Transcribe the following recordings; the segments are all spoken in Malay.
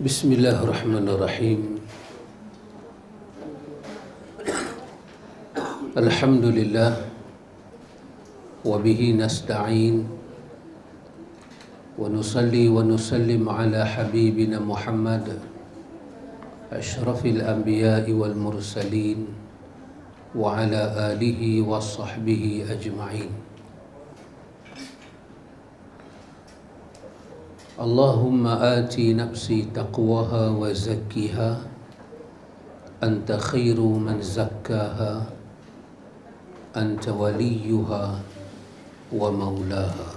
Bismillahirrahmanirrahim. Alhamdulillah wa bihi nasta'in wa nusalli wa nusallim ala habibina Muhammad asyrafil anbiya'i wal mursalin wa ala alihi wa sahbihi ajma'in. Allahumma ati nafsi taqwaha wa zakkiha anta khairu man zakkaha anta waliyuha wa maulaha.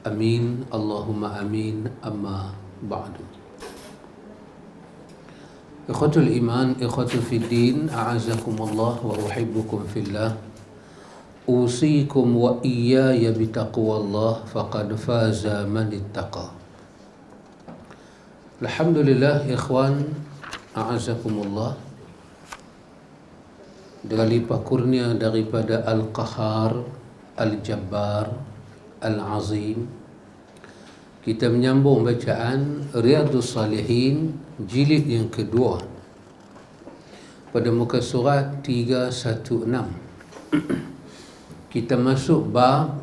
Amin. Allahumma amin. Amma ba'du. Ikhwatul iman, ikhwatul fiddin, a'azakumullah wa uhibbukum fillah. Usikum wa iyaya bitaqwallah faqad faza man ittaqa. Alhamdulillah ikhwan, a'azakumullah, dengan limpah kurnia daripada Al-Qahar, Al-Jabbar, Al-Azim, kita menyambung bacaan Riyadhus Salihin jilid yang kedua pada muka surat 316. Kita masuk bab,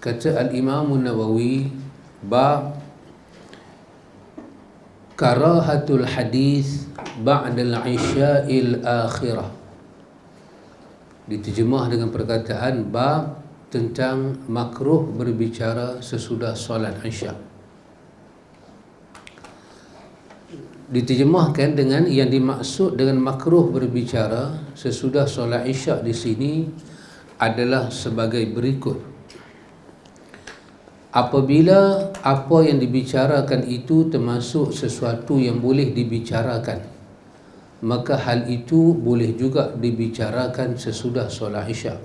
kata Al-Imam Nawawi, bab karahatul hadis ba'dal isya'il akhirah. Diterjemah dengan perkataan bab tentang makruh berbicara sesudah solat isya'. Diterjemahkan dengan yang dimaksud dengan makruh berbicara sesudah solat isya' di sini adalah sebagai berikut. Apabila apa yang dibicarakan itu termasuk sesuatu yang boleh dibicarakan, maka hal itu boleh juga dibicarakan sesudah solat isya'.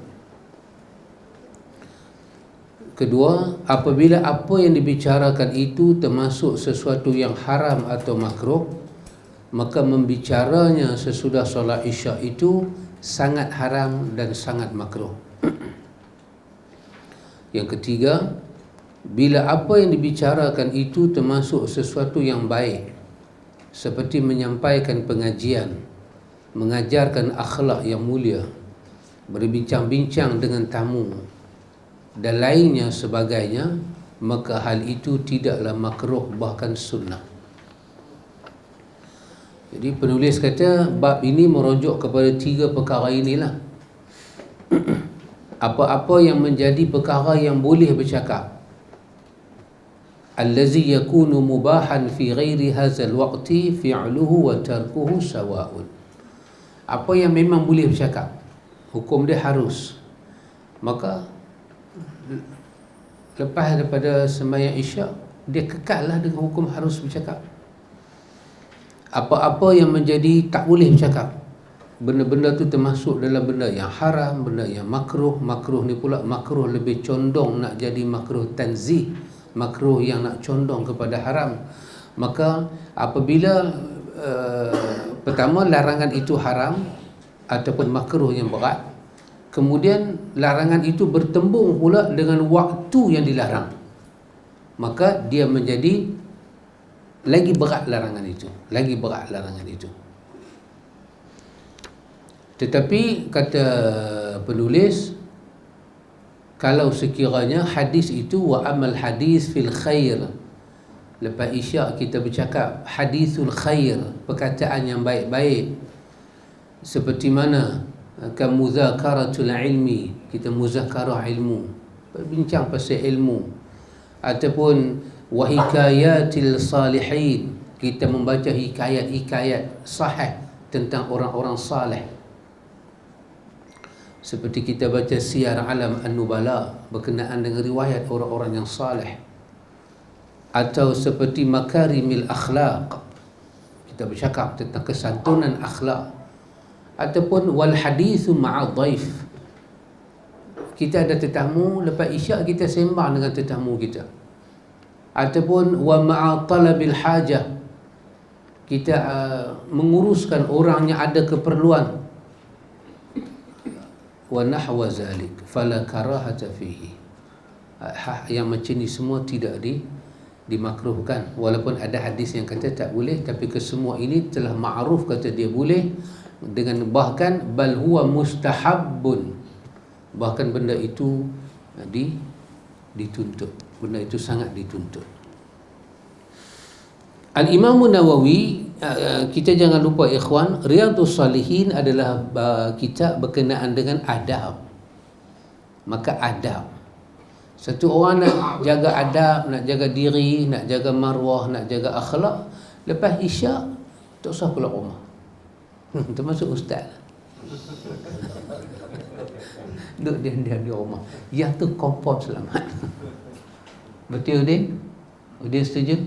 Kedua, apabila apa yang dibicarakan itu termasuk sesuatu yang haram atau makruh, maka membicaranya sesudah solat isya' itu sangat haram dan sangat makruh. Yang ketiga, bila apa yang dibicarakan itu termasuk sesuatu yang baik, seperti menyampaikan pengajian, mengajarkan akhlak yang mulia, berbincang-bincang dengan tamu dan lainnya sebagainya, maka hal itu tidaklah makruh, bahkan sunnah. Jadi penulis kata bab ini merujuk kepada 3 perkara inilah. Apa-apa yang menjadi perkara yang boleh bercakap, allazi yakunu mubahan fi ghairi hadzal waqti fi'luhu wa tarkuhu sawa'un. Apa yang memang boleh bercakap, hukum dia harus, maka lepas daripada sembahyang isyak dia kekallah dengan hukum harus bercakap. Apa-apa yang menjadi tak boleh bercakap, benda-benda tu termasuk dalam benda yang haram, benda yang makruh. Makruh ni pula makruh lebih condong nak jadi makruh tanzih, makruh yang nak condong kepada haram. Maka apabila pertama larangan itu haram ataupun makruh yang berat, kemudian larangan itu bertembung pula dengan waktu yang dilarang, maka dia menjadi lagi berat larangan itu, lagi berat larangan itu. Tetapi kata penulis, kalau sekiranya hadis itu wa amal hadis fil khair, lepas isyak kita bercakap hadisul khair, perkataan yang baik-baik, seperti mana kamuzakaratul ilmi, kita muzakarah ilmu, berbincang pasal ilmu, ataupun wahikayatil salihin, kita membaca hikayat-hikayat sahih tentang orang-orang salih, seperti kita baca Siyar Alam An-Nubala berkenaan dengan riwayat orang-orang yang salih, atau seperti Makarimil Akhlaq, kita bercakap tentang kesantunan akhlak, ataupun wal hadithu ma'a dhaif, kita ada tetamu, lepas isyak kita sembang dengan tetamu kita, ataupun wa ma'a talabil hajah, kita menguruskan orang yang ada keperluan, wa nahwa zalik fala karahata fihi. Yang macam ni semua tidak dimakruhkan. Walaupun ada hadis yang kata tak boleh, tapi kesemua ini telah ma'ruf kata dia boleh, dengan bahkan bal huwa mustahabbun, bahkan benda itu dituntut, benda itu sangat dituntut. Al-Imam Nawawi, kita jangan lupa ikhwan, Riyadhus Salihin adalah kitab berkenaan dengan adab. Maka adab, satu orang nak jaga adab, nak jaga diri, nak jaga marwah, nak jaga akhlak, lepas isyak tak usah keluar rumah. Termasuk ustaz. Duduk diam-diam di rumah. Yang tu confirm selamat. Betul Udin? Udin setuju?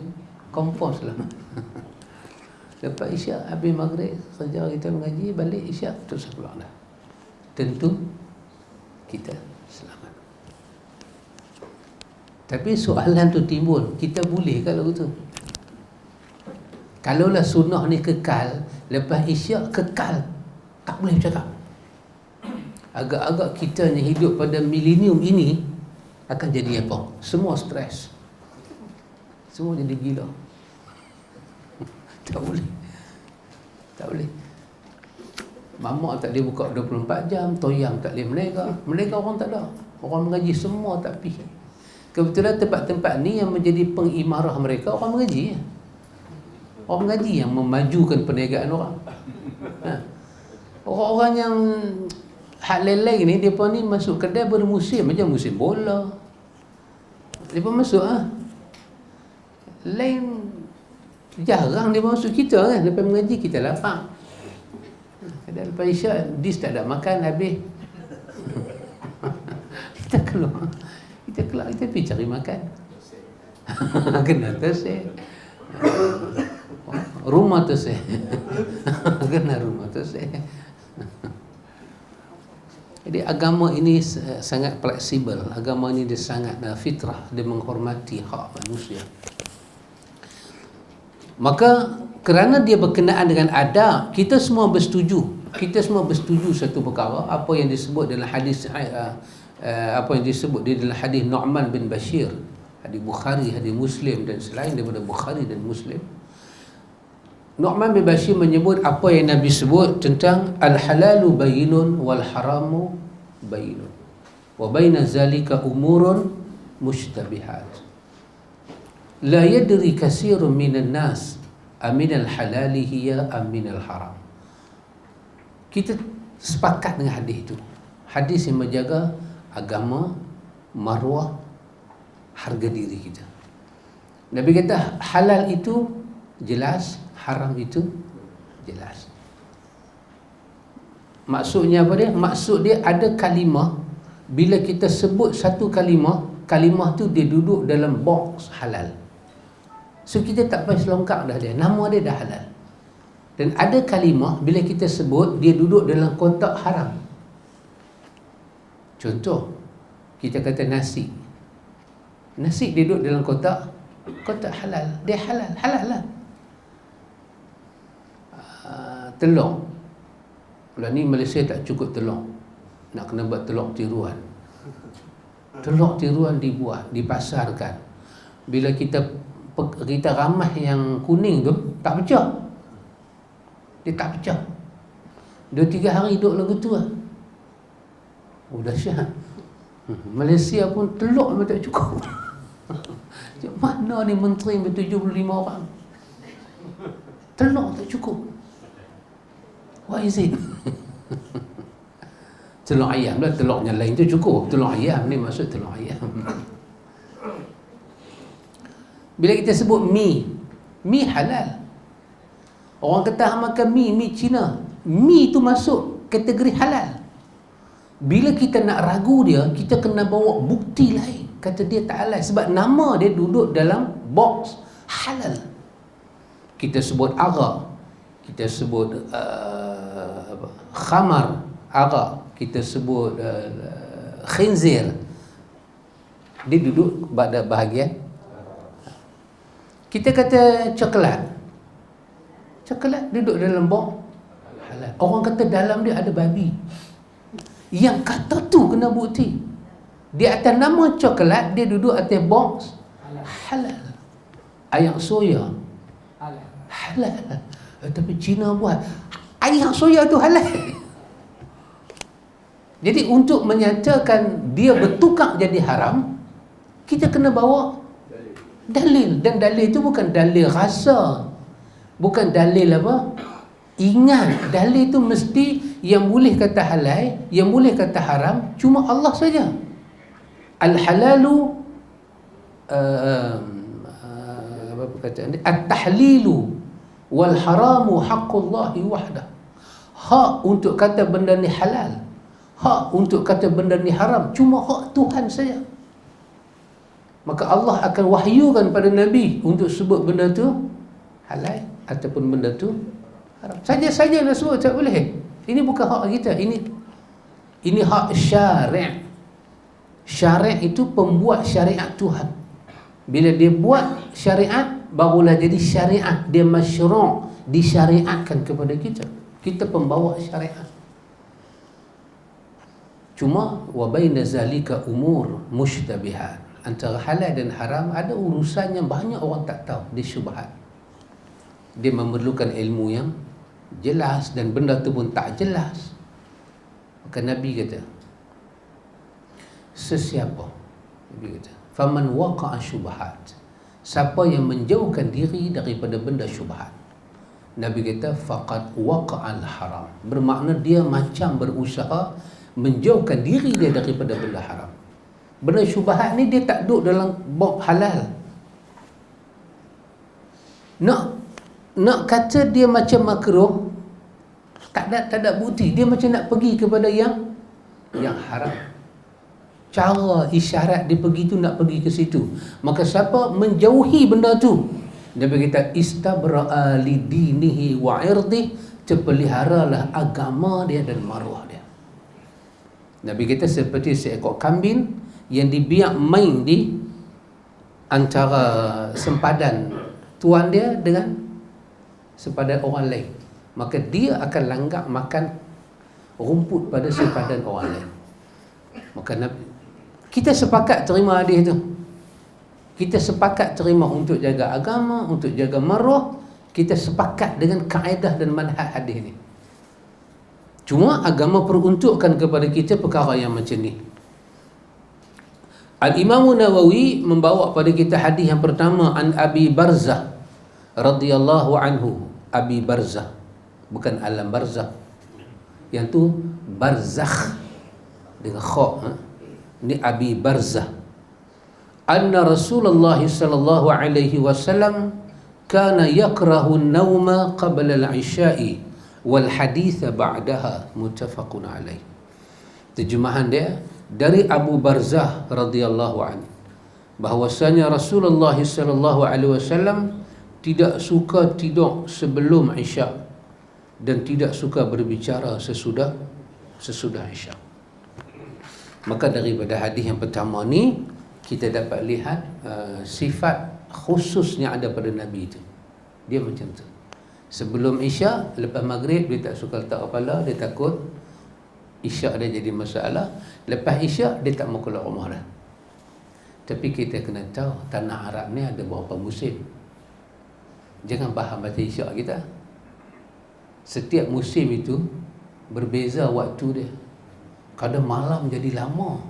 Confirm selamat. Lepas isyak, habis maghrib, kerja kita mengaji, balik isyak, tak usah keluar dah. Tentu kita selamat. Tapi soalan tu timbul, kita boleh kalau begitu? Kalaulah sunnah ni kekal, lepas isyak kekal, tak boleh bercakap. Agak-agak kita yang hidup pada milenium ini akan jadi apa? Semua stres, semua jadi gila. Tak boleh, tak boleh. Mamak tak boleh buka 24 jam, toyang tak boleh menega. Menega orang tak ada, orang mengaji semua tak pergi. Kebetulan tempat-tempat ni yang menjadi pengimarah mereka orang mengaji. Orang mengaji yang memajukan perniagaan orang. Orang-orang yang hak lelai ni, mereka ni masuk kedai bermusim, macam musim bola. Mereka masuk lain, jarang dia masuk kita kan. Lepas mengaji kita lapar. Kadang lepas isyak, dis tak ada makan, habis. Kita keluar, kita pergi cari makan. Kena tersek. Rumah tersek. Kena rumah tersek. Jadi agama ini sangat fleksibel. Agama ini dia sangat fitrah, dia menghormati hak manusia. Maka kerana dia berkenaan dengan adab, kita semua bersetuju. Kita semua bersetuju satu perkara, apa yang disebut dalam hadis apa yang disebut di dalam hadis Nu'man bin Bashir, hadis Bukhari, hadis Muslim dan selain daripada Bukhari dan Muslim. Nu'man bin Bashir menyebut apa yang Nabi sebut tentang al-halalu bayyinun wal haramu bayyinun wa baina zalika umurun mushtabihat la yadri katsirun minan nas aminal halali hiya aminal haram. Kita sepakat dengan hadis itu. Hadis yang menjaga agama, maruah, harga diri kita. Nabi kata halal itu jelas, haram itu jelas. Maksudnya apa dia? Maksud dia ada kalimah, bila kita sebut satu kalimah, kalimah tu dia duduk dalam box halal. So kita tak payah selongkak dah dia, nama dia dah halal. Dan ada kalimah bila kita sebut dia duduk dalam kotak haram. Contoh, kita kata nasi. Nasi dia duduk dalam kotak halal, dia halal lah. Telur, kalau ni Malaysia tak cukup telur, nak kena buat telur tiruan. Telur tiruan dibuat, dipasarkan. Bila kita ramah yang kuning tu, tak pecah. Dia tak pecah. 2-3 hari duduk lagu tu lah. Oh dahsyat. Malaysia pun telur memang tak cukup. Mana ni menteri 75 orang, telur tak cukup. What is it? Telur ayam lah, telurnya lain tu cukup. Telur ayam ni maksud telur ayam. Bila kita sebut mi halal. Orang kata makan mi Cina, mi tu masuk kategori halal. Bila kita nak ragu dia, kita kena bawa bukti lain. Kata dia tak halal sebab nama dia duduk dalam box halal. Kita sebut arak, kita sebut khamar, arak, kita sebut khinzir, dia duduk pada bahagian. Kita kata coklat duduk dalam box halal. Orang kata dalam dia ada babi, yang kata tu kena bukti. Di atas nama coklat, dia duduk atas box halal. air soya halal. Tapi Cina buat air soya tu halal. Jadi untuk menyatakan dia bertukar jadi haram, kita kena bawa dalil. Dan dalil itu bukan dalil rasa, bukan dalil apa. Ingat, dalil itu mesti yang boleh kata halal, yang boleh kata haram cuma Allah saja. Al-halalu apa perkataan dia? At-tahlilu wal haramu haqqullahi wahdah. Hak untuk kata benda ni halal, hak untuk kata benda ni haram cuma hak Tuhan saja. Maka Allah akan wahyukan pada Nabi untuk sebut benda tu halal ataupun benda tu haram. Saja-saja nak sebut tak boleh. Ini bukan hak kita. Ini hak syari'. Syari' itu pembuat syariat Tuhan. Bila dia buat syariat, barulah jadi syariat. Dia masyru', disyariatkan kepada kita. Kita pembawa syariat. Cuma wa baina zalika umur mushtabihat. Antara halal dan haram ada urusan yang banyak orang tak tahu, dia syubhat. Dia memerlukan ilmu yang jelas dan benda tu pun tak jelas. Maka Nabi kata, sesiapa, Nabi kata, faman waqa'a syubhat, siapa yang menjauhkan diri daripada benda syubhat, Nabi kata faqad waqa'al haram. Bermakna dia macam berusaha menjauhkan diri dia daripada benda haram. Benda syubhat ni dia tak duduk dalam bab halal. Nak kata dia macam makruh, tak ada bukti. Dia macam nak pergi kepada yang haram. Cara isyarat dia pergi tu nak pergi ke situ. Maka siapa menjauhi benda tu, dia berkata istabra'a li dinihi wa irdi, terpeliharalah agama dia dan maruah dia. Nabi kata seperti seekor kambing yang dibiak main di antara sempadan tuan dia dengan sempadan orang lain, maka dia akan langgak makan rumput pada sempadan orang lain. Maka kita sepakat terima hadis tu. Kita sepakat terima untuk jaga agama, untuk jaga maruah. Kita sepakat dengan kaedah dan manhaj hadis ni. Cuma agama peruntukkan kepada kita perkara yang macam ni. Al-Imam Nawawi membawa pada kita hadis yang pertama, an Abi Barzah radhiyallahu anhu. Abi Barzah, bukan alam barzah. Yang tu barzakh dengan kha. Ini Abi Barzah. Anna Rasulullah sallallahu alaihi wasallam kana yakrahu an-nawma qabla al-isya'i wal haditha ba'daha, muttafaqun alaih. Terjemahan dia dari Abu Barzah radhiyallahu anhu, bahwasanya Rasulullah sallallahu alaihi wasallam tidak suka tidur sebelum Isyak dan tidak suka berbicara sesudah Isyak. Maka daripada hadis yang pertama ni kita dapat lihat sifat khusus yang ada pada Nabi itu. Dia macam tu. Sebelum Isyak, lepas maghrib dia tak suka letak kepala, dia takut Isyak dia jadi masalah. Lepas Isyak dia tak mau keluar rumah dah. Tapi kita kena tahu tanah Arab ni ada berapa musim. Jangan faham baca Isyak kita. Setiap musim itu berbeza waktu dia. Kadang malam jadi lama.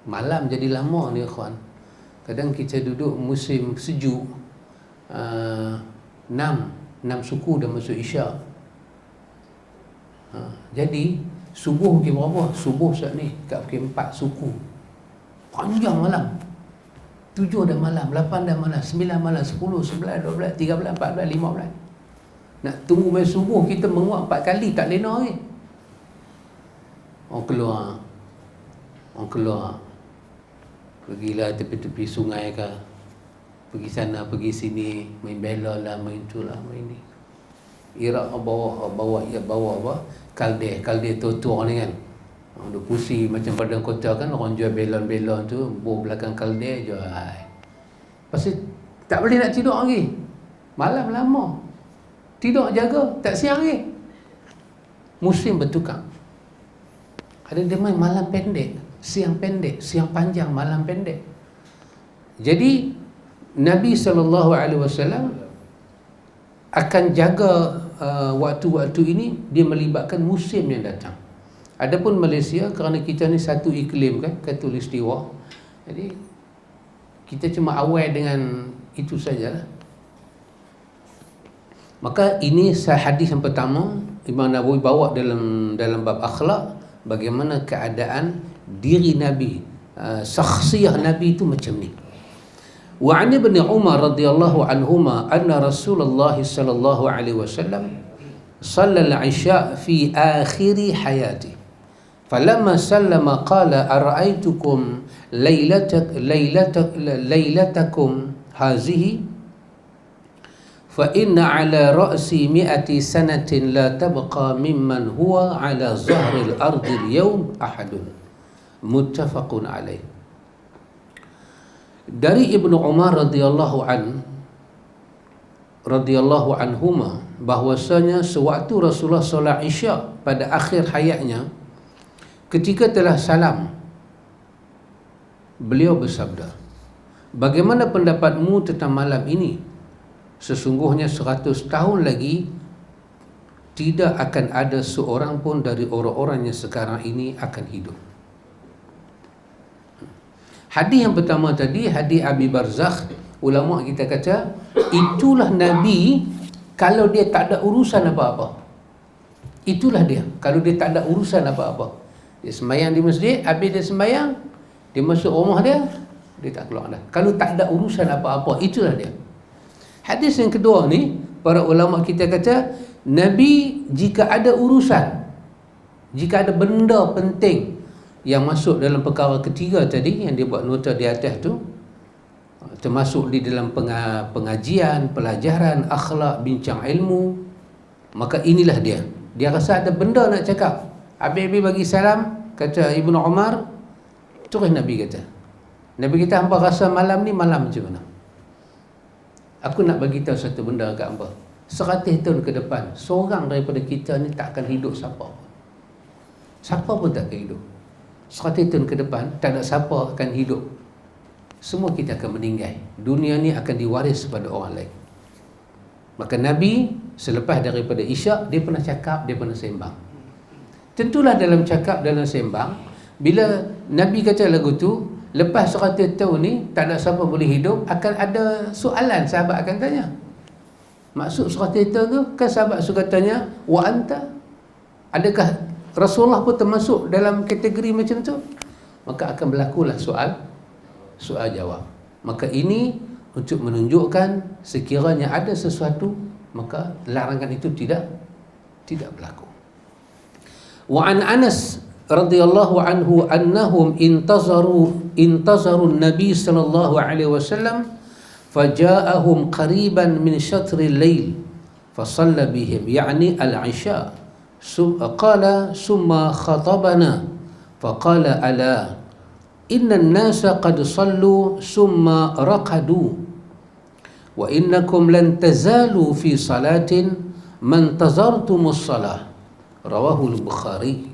Malam jadi lama ni kawan. Kadang kita duduk musim sejuk, 6 suku dah masuk Isyak. Jadi subuh pukul berapa? Subuh saat ni kat pukul 4 suku. Panjang malam. 7 dah malam, 8 dah malam, 9 malam, 10, 11, 12, 13, 14, 15. Nak tunggu sampai subuh kita menguap 4 kali tak lena lagi. Orang keluar. Pergilah tepi-tepi sungai ke, pergi sana, pergi sini, main bela lah, main tu lah, main ni. Iraq bawa apa? Kalde tua ni kan. Duk pusi macam padang kota kan, orang jual belon-belon tu, bawah belakang kalde jual. Pasal tak boleh nak tidur lagi. Malam lama. Tidur jaga, tak siang lagi. Musim bertukar. Ada dia main malam pendek, siang pendek, siang panjang, malam pendek. Jadi Nabi SAW akan jaga waktu-waktu ini, dia melibatkan musim yang datang. Adapun Malaysia, kerana kita ni satu iklim kan, khatulistiwa, jadi kita cuma aware dengan itu sajalah. Maka ini hadis yang pertama Imam Nawawi bawa dalam bab akhlak, bagaimana keadaan diri Nabi, syakhsiyah Nabi itu macam ni. Wa 'an Ibn Umar radhiyallahu anhuma anna Rasulullah sallallahu alaihi wasallam shalla al-'isha fi akhir hayati falamma sallama qala ara'aytukum laylatakum hazihi fa inna 'ala ra'si 100 sanatin la tabqa mimman huwa 'ala zahril ardi al-yawm ahadun, muttafaqun alaih. Dari Ibnu Umar radhiyallahu anhuma, bahwasanya sewaktu Rasulullah solat Isya pada akhir hayatnya, ketika telah salam, beliau bersabda, bagaimana pendapatmu tentang malam ini? Sesungguhnya 100 tahun lagi tidak akan ada seorang pun dari orang-orang yang sekarang ini akan hidup. Hadis yang pertama tadi, hadis Abi Barzakh, ulama kita kata itulah Nabi kalau dia tak ada urusan apa-apa. Itulah dia kalau dia tak ada urusan apa-apa. Dia sembahyang di masjid, habis dia sembahyang, dia masuk rumah dia tak keluar dah. Kalau tak ada urusan apa-apa, itulah dia. Hadis yang kedua ni, para ulama kita kata Nabi jika ada urusan, jika ada benda penting yang masuk dalam perkara ketiga tadi yang dia buat nota di atas tu, termasuk di dalam pengajian, pelajaran, akhlak, bincang ilmu, maka inilah dia. Dia rasa ada benda nak cakap. Habis-habis bagi salam, kata Ibnu Umar, terus Nabi kata, Nabi kita, hampa rasa malam ni malam macam mana? Aku nak bagi tahu satu benda kat hampa. 100 tahun ke depan, seorang daripada kita ni tak akan hidup siapa. Siapa pun tak akan hidup. 100 tahun ke depan, tak ada siapa akan hidup. Semua kita akan meninggal. Dunia ni akan diwaris kepada orang lain. Maka Nabi selepas daripada Isyak, dia pernah cakap, dia pernah sembang. Tentulah dalam cakap, dalam sembang, bila Nabi kata lagu tu, lepas 100 tahun ni tak ada siapa boleh hidup, akan ada soalan, sahabat akan tanya. Maksud 100 tahun tu, kan sahabat suka tanya, wa anta? Adakah Rasulullah pun termasuk dalam kategori macam tu? Maka akan berlakulah soal jawab. Maka ini untuk menunjukkan sekiranya ada sesuatu, maka larangan itu tidak berlaku. Wa an Anas radhiyallahu anhu annahum intazaru Nabi sallallahu alaihi wasallam faja'ahum qariban min syatril lail fasalla bihim, yani al-isya. Qala summa khatabana faqala ala inna an-nasa qad sallu summa raqadu wa innakum lan tazalu fi salatin man tazartumus salah, rawahu al-Bukhari.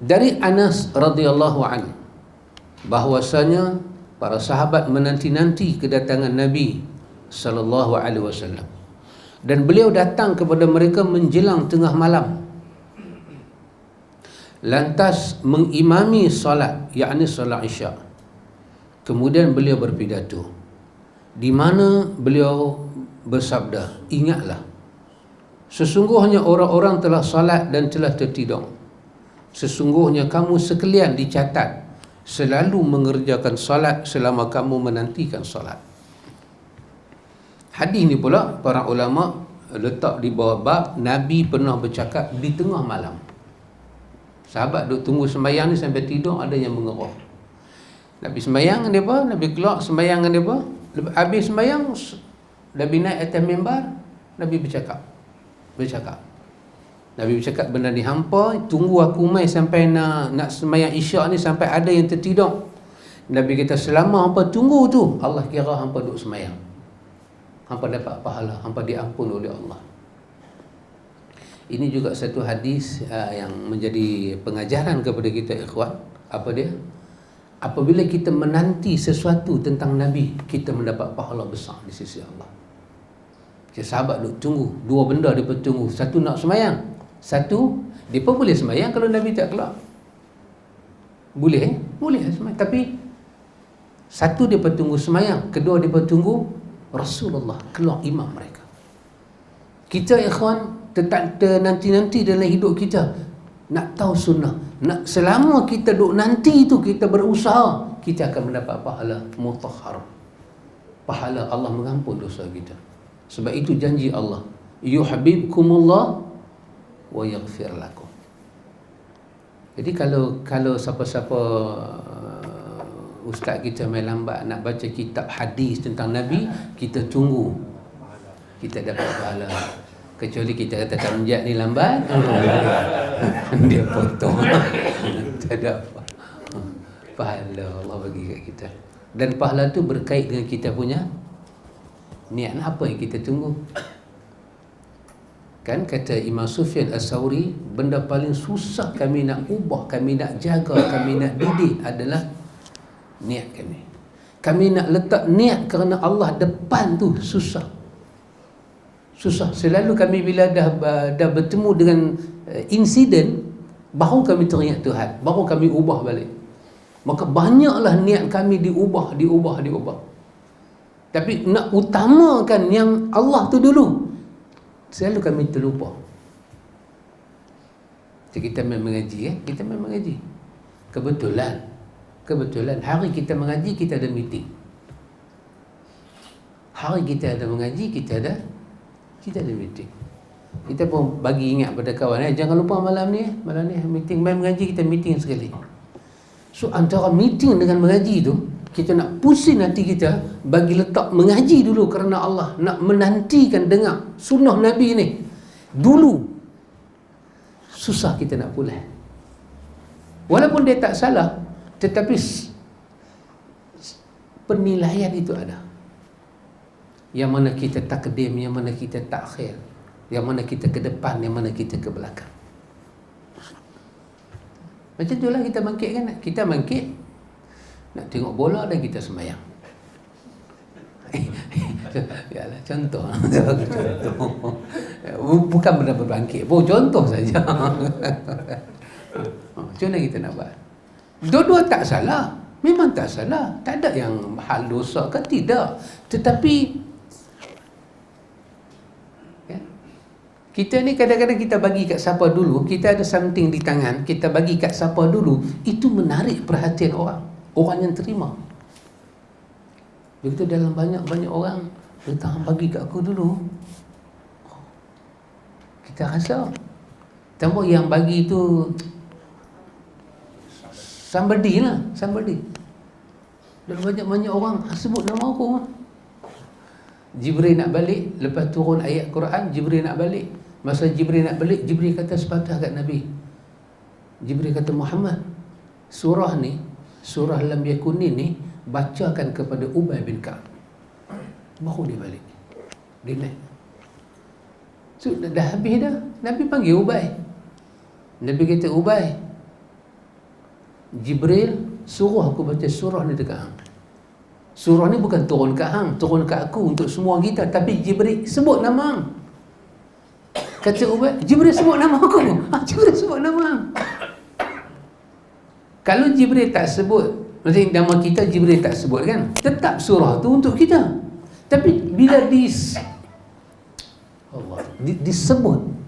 Dari Anas radhiyallahu anhu, bahwasanya para sahabat menanti-nanti kedatangan Nabi sallallahu alaihi wasallam, dan beliau datang kepada mereka menjelang tengah malam, lantas mengimami solat, yakni solat Isya. Kemudian beliau berpidato, di mana beliau bersabda, ingatlah, sesungguhnya orang-orang telah solat dan telah tertidur. Sesungguhnya kamu sekalian dicatat selalu mengerjakan solat selama kamu menantikan solat. Hadis ni pula para ulama letak di bawah bab Nabi pernah bercakap di tengah malam. Sahabat duk tunggu sembahyang ni sampai tidur, ada yang mengeruh. Nabi sembahyang dengan depa, Nabi keluar sembahyang dengan depa. Habis sembahyang, Nabi naik atas mimbar, Nabi bercakap. Nabi bercakap, benda ni hampa tunggu aku mai sampai nak sembahyang Isyak ni sampai ada yang tertidur. Nabi kata, selama hampa tunggu tu, Allah kira hampa duk sembahyang. Hampa dapat pahala, hampa diampun oleh Allah. Ini juga satu hadis yang menjadi pengajaran kepada kita ikhwan. Apa dia? apabila kita menanti sesuatu tentang Nabi, kita mendapat pahala besar di sisi Allah. Sahabat duk tunggu, dua benda dia tunggu. Satu nak semayang, satu dia pun boleh semayang kalau Nabi tak keluar. Boleh semayang. Tapi satu dia tunggu semayang, kedua dia tunggu Rasulullah keluar imam mereka. Kita ikhwan tetap nanti-nanti dalam hidup kita nak tahu sunnah. Nak selama kita duk nanti itu, kita berusaha, kita akan mendapat pahala mutahhar. Pahala Allah mengampun dosa kita. Sebab itu janji Allah, yuhibbukumullah wa yaghfir lakum. Jadi kalau siapa-siapa ustaz kita main lambat nak baca kitab hadis tentang Nabi, kita tunggu, kita dapat pahala. Kecuali kita kata tak menjat ni lambat, dia potong. Tak ada apa. Pahala Allah bagi kat kita. Dan pahala tu berkait dengan kita punya niat. Apa yang kita tunggu? Kan kata Imam Sufyan As-Sauri, benda paling susah kami nak ubah, kami nak jaga, kami nak didik adalah niat kami. Kami nak letak niat kerana Allah depan tu susah. Selalu kami bila dah bertemu dengan insiden, baru kami teringat Tuhan, baru kami ubah balik. Maka banyaklah niat kami diubah. Tapi nak utamakan yang Allah tu dulu, selalu kami terlupa. Jadi kita main mengaji, kita main mengaji. Kebetulan hari kita mengaji, kita ada meeting. Hari kita ada mengaji, kita ada meeting. Kita pun bagi ingat pada kawan, jangan lupa malam ni meeting, main mengaji, kita meeting sekali. So antara meeting dengan mengaji tu, kita nak pusing hati kita, bagi letak mengaji dulu kerana Allah, nak menantikan dengar sunnah Nabi ni dulu. Susah kita nak pulang. Walaupun dia tak salah, tetapi penilaian itu ada. Yang mana kita takdim, yang mana kita takhir, yang mana kita ke depan, yang mana kita ke belakang. Macam itulah kita bangkit kan. Kita bangkit nak tengok bola dan kita sembahyang. Yalah, contoh. Bukan benda berbangkit, contoh saja. Macam mana kita nak buat? Dua-dua tak salah. Memang tak salah. Tak ada yang hal dosa ke, tidak. Tetapi kita ni kadang-kadang kita bagi kat siapa dulu, kita ada something di tangan, kita bagi kat siapa dulu, itu menarik perhatian orang yang terima. Begitu dalam banyak orang, dia bagi kat aku dulu, kita rasa tambah yang bagi itu somebody. Dan banyak orang sebut nama aku. Jibril nak balik, lepas turun ayat Quran, Jibril nak balik. Masa Jibril nak balik, Jibril kata sepatah kat Nabi. Jibril kata, Muhammad, surah ni, surah Lam Yakun ni, bacakan kepada Ubay bin Ka'ab. Baru dia balik. Dia naik. So, dah habis dah. Nabi panggil Ubay. Nabi kata, Ubay, Jibril suruh aku baca surah ni dekat hang. Surah ni bukan turun kat hang, turun kat aku untuk semua kita. Tapi Jibril sebut nama hang. Kata Ubay, Jibril sebut nama aku. Jibril sebut nama hang. Kalau Jibril tak sebut, maksudnya nama kita Jibril tak sebut kan, tetap surah tu untuk kita. Tapi bila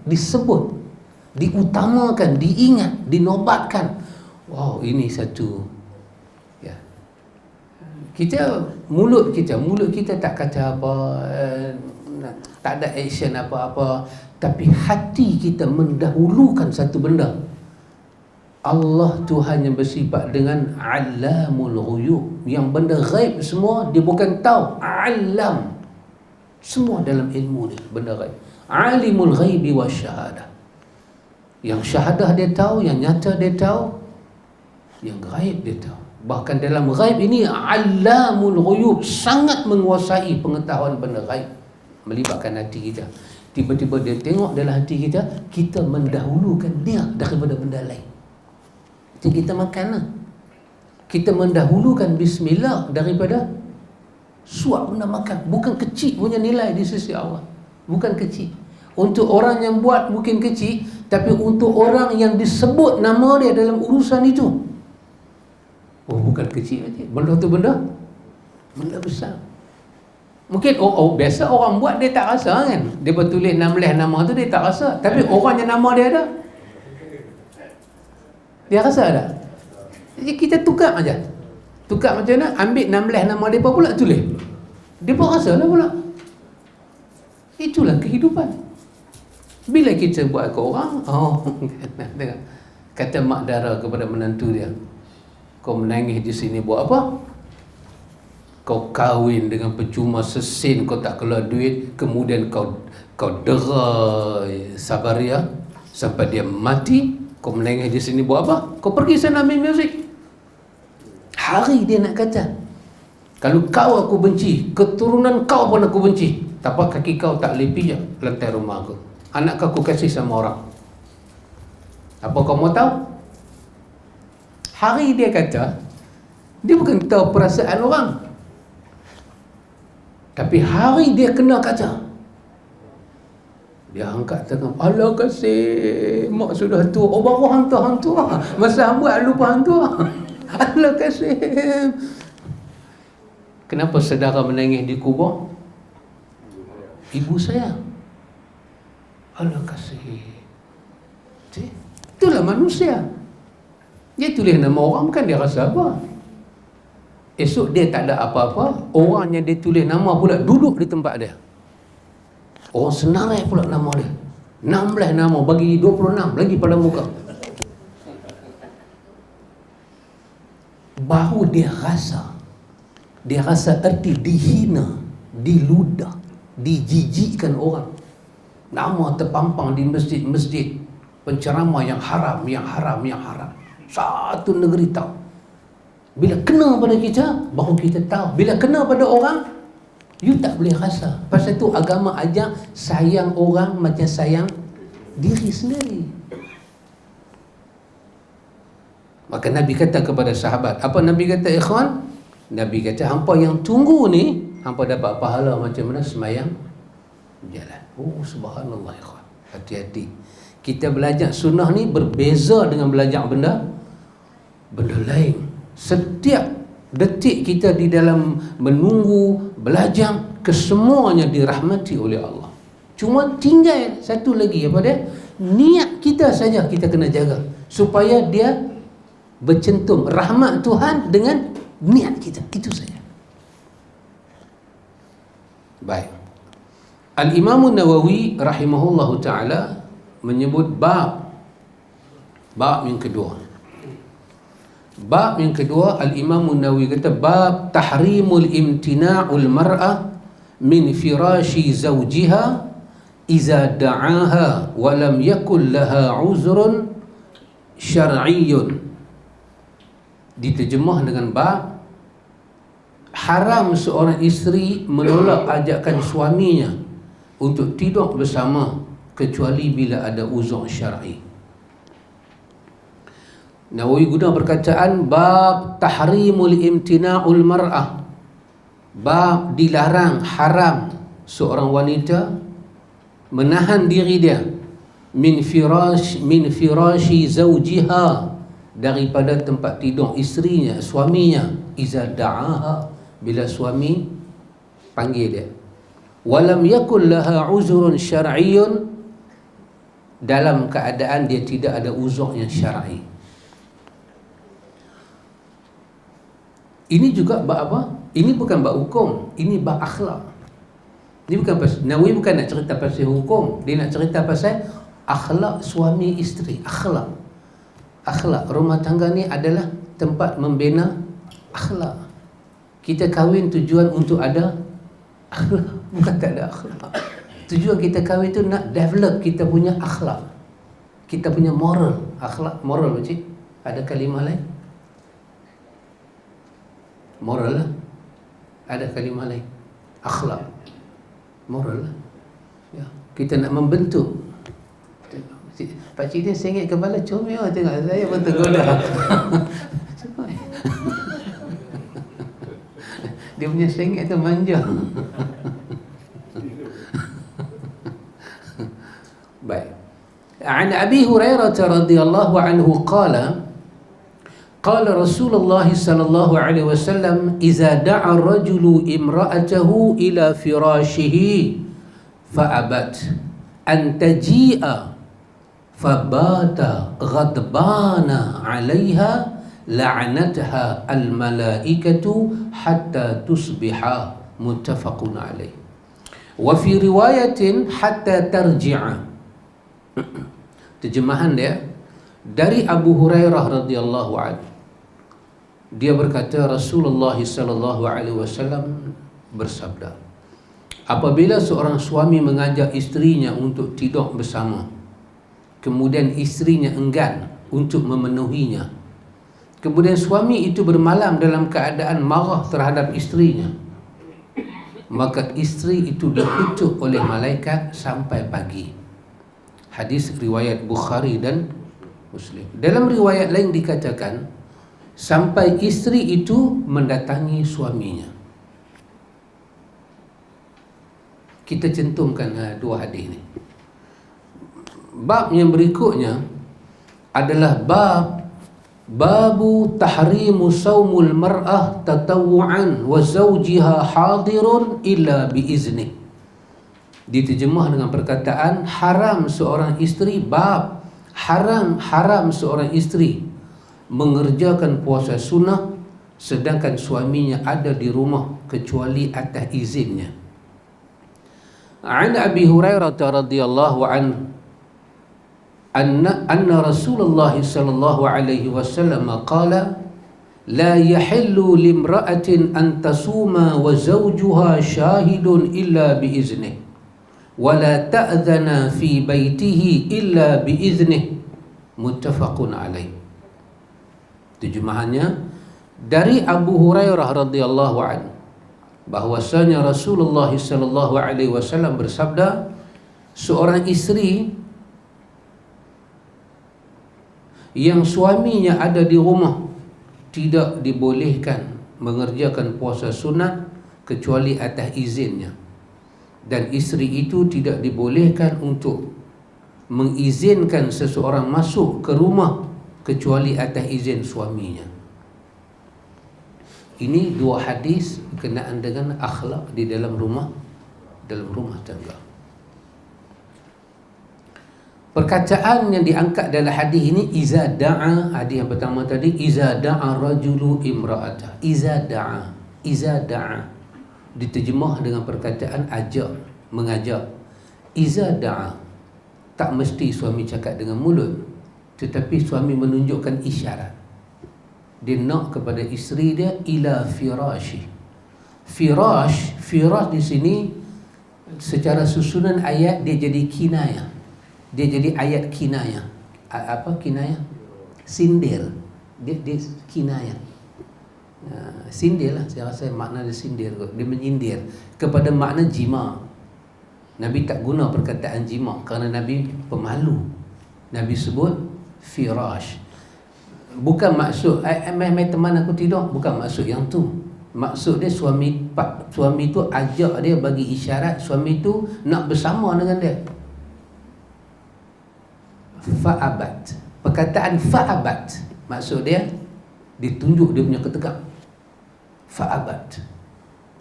disebut, diutamakan, diingat, dinobatkan, wow, ini satu ya. Mulut kita tak kata apa, tak ada action apa-apa, tapi hati kita mendahulukan satu benda. Allah Tuhan yang bersifat dengan Alamul Ghuyub, yang benda ghaib semua dia bukan tahu, alam semua dalam ilmu dia, benda ghaib. Alimul ghaibi wasyahadah, yang syahadah dia tahu, yang nyata dia tahu, yang ghaib dia tahu. Bahkan dalam ghaib ini Alamul Ghuyub, sangat menguasai pengetahuan benda ghaib, melibatkan hati kita. Tiba-tiba dia tengok dalam hati kita, kita mendahulukan dia daripada benda lain. Kita makan lah. Kita mendahulukan bismillah daripada suap benda makan. Bukan kecil punya nilai di sisi Allah. Bukan kecil. Untuk orang yang buat mungkin kecil, tapi untuk orang yang disebut nama dia dalam urusan itu, oh bukan kecil aja. Benda tu benda besar. Mungkin biasa orang buat dia tak rasa kan. Dia bertulis 16 nama tu dia tak rasa. Tapi orang yang nama dia ada, dia rasa ada. Jadi kita tukar aja. Tukar macam mana? Ambil 16 nama dia pula tulis. Dia pun rasa lah pula. Itulah kehidupan. Bila kita buat ke orang, kata mak dara kepada menantu dia, kau menangis di sini buat apa? Kau kahwin dengan percuma sesin, kau tak keluar duit, kemudian kau dera Sabaria sampai dia mati. Kau menangis di sini buat apa? Kau pergi sana ambil muzik. Hari dia nak kata, kalau kau aku benci, keturunan kau pun aku benci. Tapak kaki kau tak boleh pijak lantai rumah aku. Anak kau aku kasih sama orang. Apa kau mau tahu? Hari dia kata, dia bukan tahu perasaan orang, tapi hari dia kena kaca, dia angkat tangan, Allah kasih, mak sudah tua. Oh baru hantu-hantu masa buat lupa hantu. Allah kasih. Kenapa saudara menangis di kubur? Ibu saya. Allah kasih. Itulah manusia. Dia tulis nama orang, bukan dia rasa apa. Esok dia tak ada apa-apa, orang yang dia tulis nama pula duduk di tempat dia. Orang senarai pula nama dia. 16 nama bagi 26 lagi pada muka. Baru dia rasa erti dihina, diludah, dijijikkan orang. Nama terpampang di masjid-masjid, penceramah yang haram. Satu negeri tahu. Bila kena pada kita, baru kita tahu. Bila kena pada orang, you tak boleh rasa. Pasal tu agama ajar sayang orang macam sayang diri sendiri. Maka Nabi kata kepada sahabat, apa Nabi kata ikhwan? Nabi kata, hampa yang tunggu ni, hampa dapat pahala macam mana semayang jalan. Oh subhanallah ikhwan. Hati-hati. Kita belajar sunnah ni berbeza dengan belajar benda lain. Setiap detik kita di dalam menunggu, belajar, kesemuanya dirahmati oleh Allah. Cuma tinggal satu lagi, apa dia? Niat kita saja kita kena jaga supaya dia bercentum rahmat Tuhan dengan niat kita. Itu saja. Baik. Al-Imam Nawawi rahimahullahu ta'ala menyebut bab yang kedua. Bab yang kedua, Al-Imam Nawawi kata bab tahrimul imtina'ul mar'ah min firashi zawjiha iza da'aha wa lam yakul laha uzrun syar'iyyun. Diterjemah dengan bab haram seorang isteri menolak ajakan suaminya untuk tidur bersama kecuali bila ada uzur syar'i. Nawawi guna perkataan bab tahrimul imtina'ul mar'ah, bab dilarang, haram seorang wanita menahan diri dia min firashi zawjiha, daripada tempat tidur isterinya, suaminya, iza da'aha, bila suami panggil dia, walam yakul laha uzrun syar'iyyun, dalam keadaan dia tidak ada uzur yang syar'i. Ini juga bab apa? Ini bukan bab hukum, ini bab akhlak. Ini bukan pasal, Nawawi bukan nak cerita pasal hukum, dia nak cerita pasal akhlak suami isteri. Akhlak rumah tangga ni adalah tempat membina akhlak. Kita kahwin tujuan untuk ada akhlak, bukan tak ada akhlak. Tujuan kita kahwin tu nak develop kita punya akhlak, kita punya moral. Akhlak, moral macam ada kalimah lain? Moral lah. Ada kalimah lain. Akhlak, moral lah. Ya, kita nak membentuk. Pak Cik dia sengit kepala comel, tengok saya pun tergoda. Dia punya sengit tu manja. Baik. An Abi Hurairah radhiyallahu anhu qala qala Rasulullah sallallahu alaihi wasallam idza da'a ar-rajulu imra'atahu ila firashihi fa'abat an taji'a fabata ghadbana 'alayha la'anatha al-malaikatu hatta tusbiha muttafaqun alaih wa fi riwayatin hatta tarji'a. Terjemahan dia dari Abu Hurairah radhiyallahu anhu, dia berkata Rasulullah sallallahu alaihi wasallam bersabda, apabila seorang suami mengajak isterinya untuk tidur bersama, kemudian isterinya enggan untuk memenuhinya, kemudian suami itu bermalam dalam keadaan marah terhadap isterinya, maka isteri itu dikutuk oleh malaikat sampai pagi. Hadis riwayat Bukhari dan Muslim. Dalam riwayat lain dikatakan sampai isteri itu mendatangi suaminya. Kita cantumkan dua hadis ini. Bab yang berikutnya adalah babu tahrimu saumul mar'ah tatawu'an wa zawjiha hadirun illa biiznih. Diterjemah dengan perkataan haram seorang isteri, bab haram seorang isteri mengerjakan puasa sunnah sedangkan suaminya ada di rumah kecuali atas izinnya. An Abi Hurairah radhiyallahu anhu anna Rasulullah sallallahu alaihi wasallam qala la yahillu limra'atin an tasuma wa zawjuha shahidun illa biiznih wala ta'dhana fi baitihi illa biiznih muttafaqun alaih. Terjemahannya dari Abu Hurairah radhiyallahu anhu bahwasanya Rasulullah sallallahu alaihi wasallam bersabda, seorang isteri yang suaminya ada di rumah tidak dibolehkan mengerjakan puasa sunat kecuali atas izinnya, dan isteri itu tidak dibolehkan untuk mengizinkan seseorang masuk ke rumah kecuali atas izin suaminya. Ini dua hadis berkenaan dengan akhlak di dalam rumah tangga. Perkataan yang diangkat dalam hadis ini iza da'a, hadis yang pertama tadi iza da'a rajulu imra'atah. Iza da'a diterjemah dengan perkataan ajak, mengajak. Iza da'a, tak mesti suami cakap dengan mulut, tetapi suami menunjukkan isyarat. Dia nak kepada isteri dia ila firashi. Firash di sini secara susunan ayat dia jadi kinayah. Dia jadi ayat kinayah. Apa kinayah? Sindir. Dia kinayah. Sindir lah, saya rasa makna dia sindir kot. Dia menyindir kepada makna jima. Nabi tak guna perkataan jima kerana Nabi pemalu. Nabi sebut firash. Bukan maksud mai teman aku tidur, bukan maksud yang tu. Maksud dia suami tu ajak dia, bagi isyarat suami tu nak bersama dengan dia. Fa'abat. Perkataan fa'abat maksud dia ditunjuk dia punya ketegak. Fa'abat,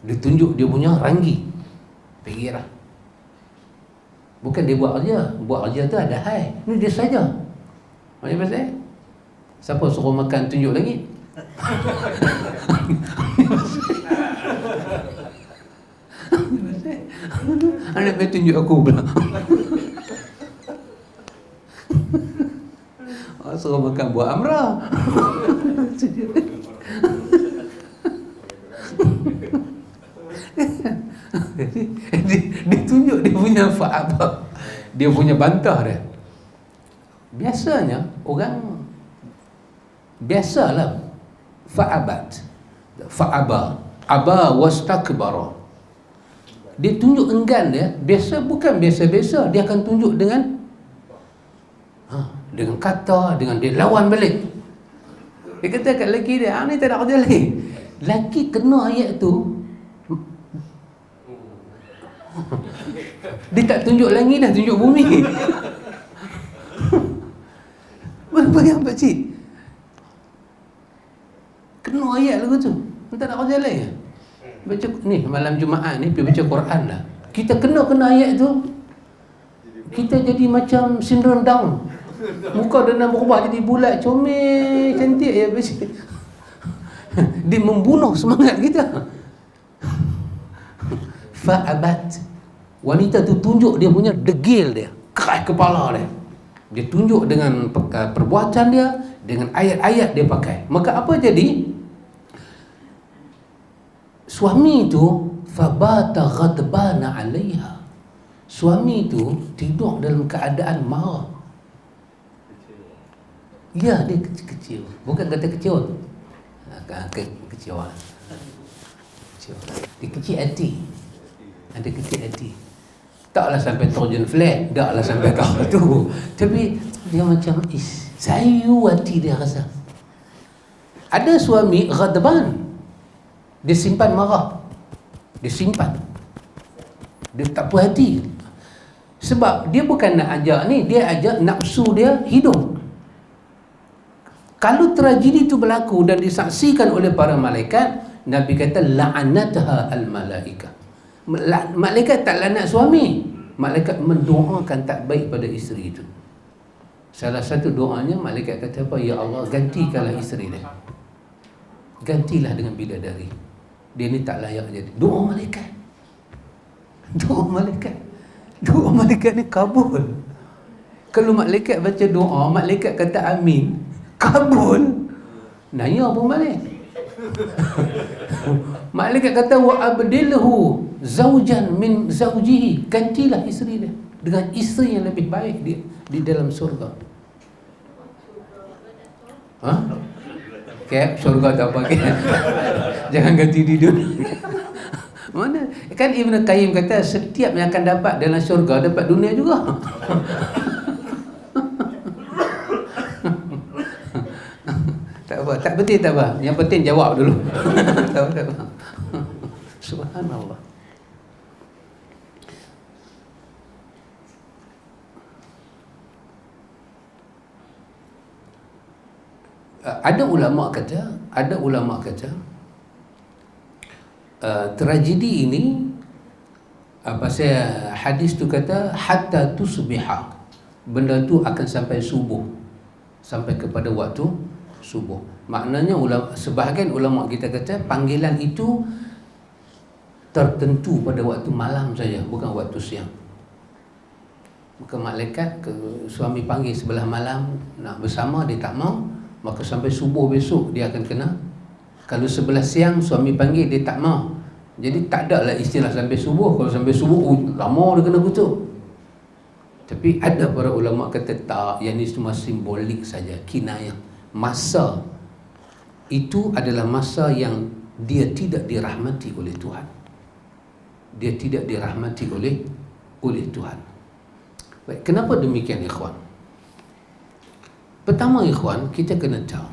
ditunjuk dia punya ranggi. Fikirlah, bukan dia buat kerja tu ada hai. Ni dia saja. Macam pasal siapa suruh makan tunjuk lagi? Anak dia tunjuk aku pula. Suruh makan buah amra. Dia tunjuk dia punya fa'abah, dia punya bantah dia. Biasanya orang biasalah fa'abat, fa'aba, aba wastakbara. Dia tunjuk enggan dia, bukan biasa-biasa, dia akan tunjuk dengan kata, dengan dia lawan balik. Dia kata kat lelaki dia, ni tak ada kerja lagi. Lelaki kena ayat tu, Dia tak tunjuk langit dah, tunjuk bumi. Berapa yang pakcik? Kena ayat lagu tu. Tak nak kerja lain. Baca ni malam Jumaat ni pergi baca Quran lah. Kita kena ayat tu. Kita jadi macam syndrome Down. Muka dah nak berubah jadi bulat, comel, cantik ya pakcik. Dia membunuh semangat kita. Fa'abat. Wanita tu tunjuk dia punya degil dia, keras kepala dia. Dia tunjuk dengan perbuatan dia, dengan ayat-ayat dia pakai. Maka apa jadi? Suami tu fabata ghadbana 'alaiha. Suami tu tidur dalam keadaan marah. Ya, dia kecil. Bukan kata kecil. Kecil. Dia kecil hati. Ada kecil hati. Taklah sampai terjun flat, taklah sampai kau tu. Tapi dia macam sayu hati dia rasa. Ada suami ghadban. Dia simpan marah. Dia simpan. Dia tak puas hati. Sebab dia bukan nak ajak ni, dia ajak nafsu dia hidup. Kalau tragedi itu berlaku dan disaksikan oleh para malaikat, Nabi kata la'anatha al-malaikah. Malaikat tak laknat suami, malaikat mendoakan tak baik pada isteri itu. Salah satu doanya malaikat kata apa? Ya Allah, gantikanlah isteri dia. Gantilah dengan bidadari. Dia ni tak layak jadi. Doa malaikat. Doa malaikat. Doa malaikat ni kabul. Kalau malaikat baca doa, malaikat kata amin, kabul. Nanya pun balik. Malaikat kata wa abdilhu zaujan min zaujihi, gantilah isteri dia dengan isteri yang lebih baik di dalam surga. Kek surga tak apa kek. Jangan ganti di dunia. Mana? Kan Ibn Qayyim kata setiap yang akan dapat dalam syurga dapat dunia juga. Tak apa, tak penting tak apa. Yang penting jawab dulu. Tak apa. Subhanallah. Ada ulama kata tragedi ini pasal hadis tu kata hatta tusbiha, benda tu akan sampai subuh, sampai kepada waktu subuh. Maknanya sebahagian ulama kita kata panggilan itu tertentu pada waktu malam saja, bukan waktu siang. Maka malaikat suami panggil sebelah malam nak bersama, dia tak mau, maka sampai subuh besok dia akan kena. Kalau sebelah siang suami panggil dia tak mau, jadi tak ada lah istilah sampai subuh. Kalau sampai subuh lama dia kena kutuk. Tapi ada para ulama kata tak, yang ini cuma simbolik saja, kinayah. Masa itu adalah masa yang dia tidak dirahmati oleh Tuhan. Dia tidak dirahmati oleh Tuhan. Baik, kenapa demikian ikhwan? Pertama ikhwan, kita kena tahu,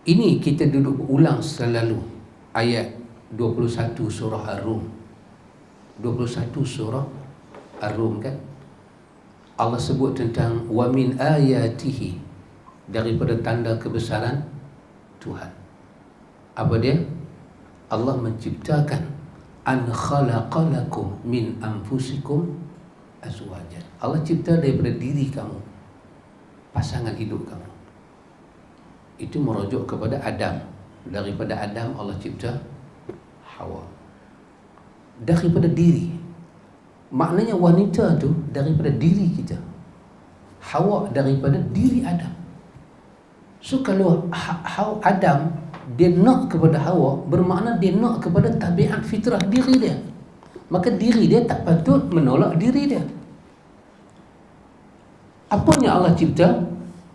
ini kita duduk ulang selalu ayat 21 surah Ar-Rum. 21 surah Ar-Rum kan? Allah sebut tentang wa min ayatihi, daripada tanda kebesaran Tuhan. Apa dia? Allah menciptakan an khalaqalakum min anfusikum azwajan. Allah cipta daripada diri kamu pasangan hidup kamu. Itu merujuk kepada Adam. Daripada Adam Allah cipta Hawa. Daripada diri. Maknanya wanita tu daripada diri kita, Hawa daripada diri Adam. So kalau Adam dia nak kepada Hawa, bermakna dia nak kepada tabiat fitrah diri dia. Maka diri dia tak patut menolak diri dia. Apanya Allah cipta?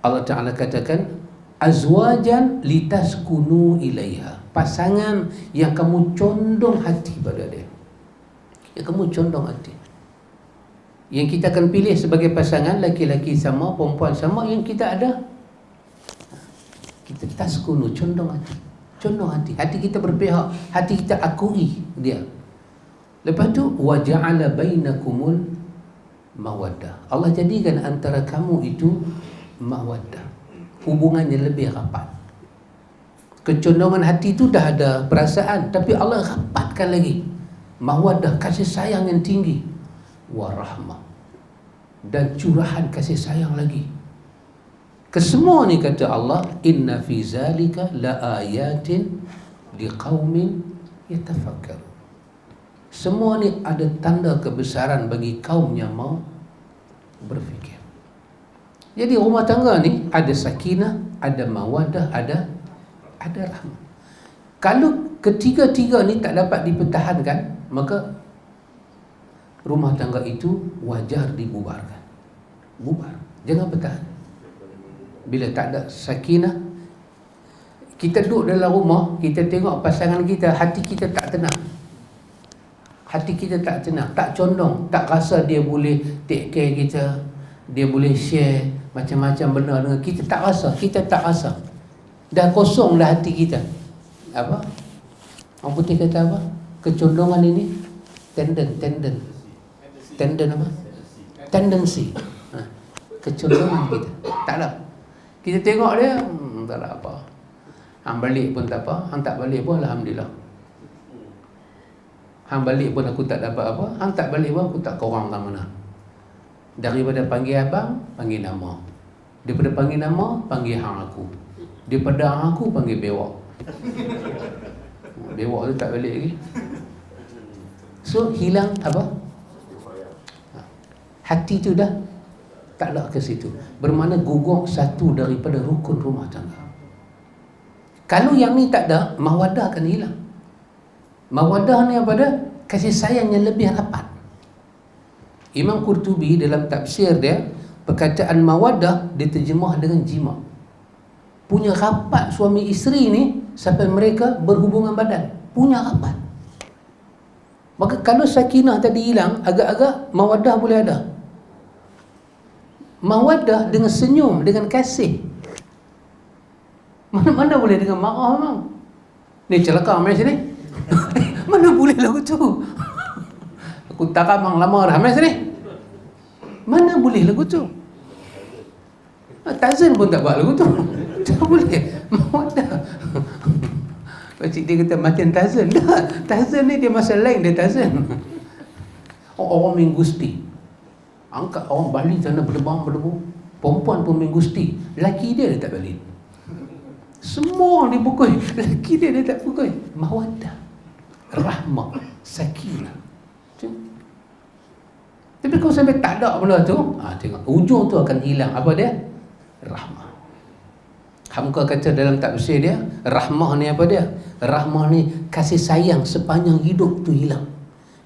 Allah Ta'ala katakan azwajan litaskunu ilaiha, pasangan yang kamu condong hati pada dia, yang kamu condong hati, yang kita akan pilih sebagai pasangan, laki-laki sama, perempuan sama, yang kita ada, kita taskunu, condong hati, hati kita berpihak, hati kita akui dia. Lepas tu waja'ala bainakumul mawaddah. Allah jadikan antara kamu itu mawaddah, hubungannya lebih rapat. Kecondongan hati itu dah ada perasaan, tapi Allah rapatkan lagi. Mawaddah, kasih sayang yang tinggi. Warahmah, dan curahan kasih sayang lagi. Kesemua ni kata Allah, inna fi zalika la ayatin liqaumin yatafakkarun. Semua ni ada tanda kebesaran bagi kaum yang mau berfikir. Jadi rumah tangga ni ada sakinah, ada mawaddah, ada rahmah. Kalau ketiga-tiga ni tak dapat dipertahankan, maka rumah tangga itu wajar dibubarkan. Bubar, jangan bertahan. Bila tak ada sakinah, kita duduk dalam rumah, kita tengok pasangan kita, hati kita tak tenang. Hati kita tak tenang, tak condong, tak rasa dia boleh take care kita, dia boleh share macam-macam benda dengan kita, tak rasa, kita tak rasa. Dah kosong dah hati kita. Apa? Orang putih kata apa? Kecondongan ini tenden apa? Tendency. Kecondongan kita. Tak ada. Kita tengok dia, tak ada apa. Hang balik pun tak apa, hang tak balik pun alhamdulillah. Hang balik pun aku tak dapat apa, hang tak balik pun aku tak korang kat mana. Daripada panggil abang, panggil nama. Daripada panggil nama, panggil hang aku. Daripada hang aku, panggil bewak. Bewak tu tak balik lagi. So, hilang apa? Hati tu dah tak ada ke situ. Bermakna gugur satu daripada rukun rumah tangga. Kalau yang ni tak ada, mawaddah akan hilang. Mawaddah ni apa dia? Kasih sayang yang lebih rapat. Imam Qurtubi dalam tafsir dia, perkataan mawaddah diterjemah dengan jima. Punya rapat suami isteri ni sampai mereka berhubungan badan. Punya rapat. Maka kalau sakinah tadi hilang, agak-agak mawaddah boleh ada. Mawaddah dengan senyum, dengan kasih. Mana-mana boleh dengan marah memang. Ni celaka mai sini. Mana boleh lagu tu? Aku tak abang lama dah mai sini. Mana boleh lagu tu? Tarzan pun tak buat lagu tu. Tak boleh. Mawaddah. Pakcik dia kata macam Tarzan. Tak. Tarzan ni dia masa lain dia Tarzan. Orang main gusti. Angkat orang Bali sana berdebar-berdebar. Perempuan pun main gusti. Laki dia tak balik. Semua orang dipukul. Laki dia tak pukul. Mawaddah, rahmah, sakinah. Tapi kalau sampai tak ada benda tu, tengok ujung tu akan hilang. Apa dia? Rahmah. Hamka kata dalam tafsir dia, rahmah ni apa dia? Rahmah ni kasih sayang sepanjang hidup tu hilang.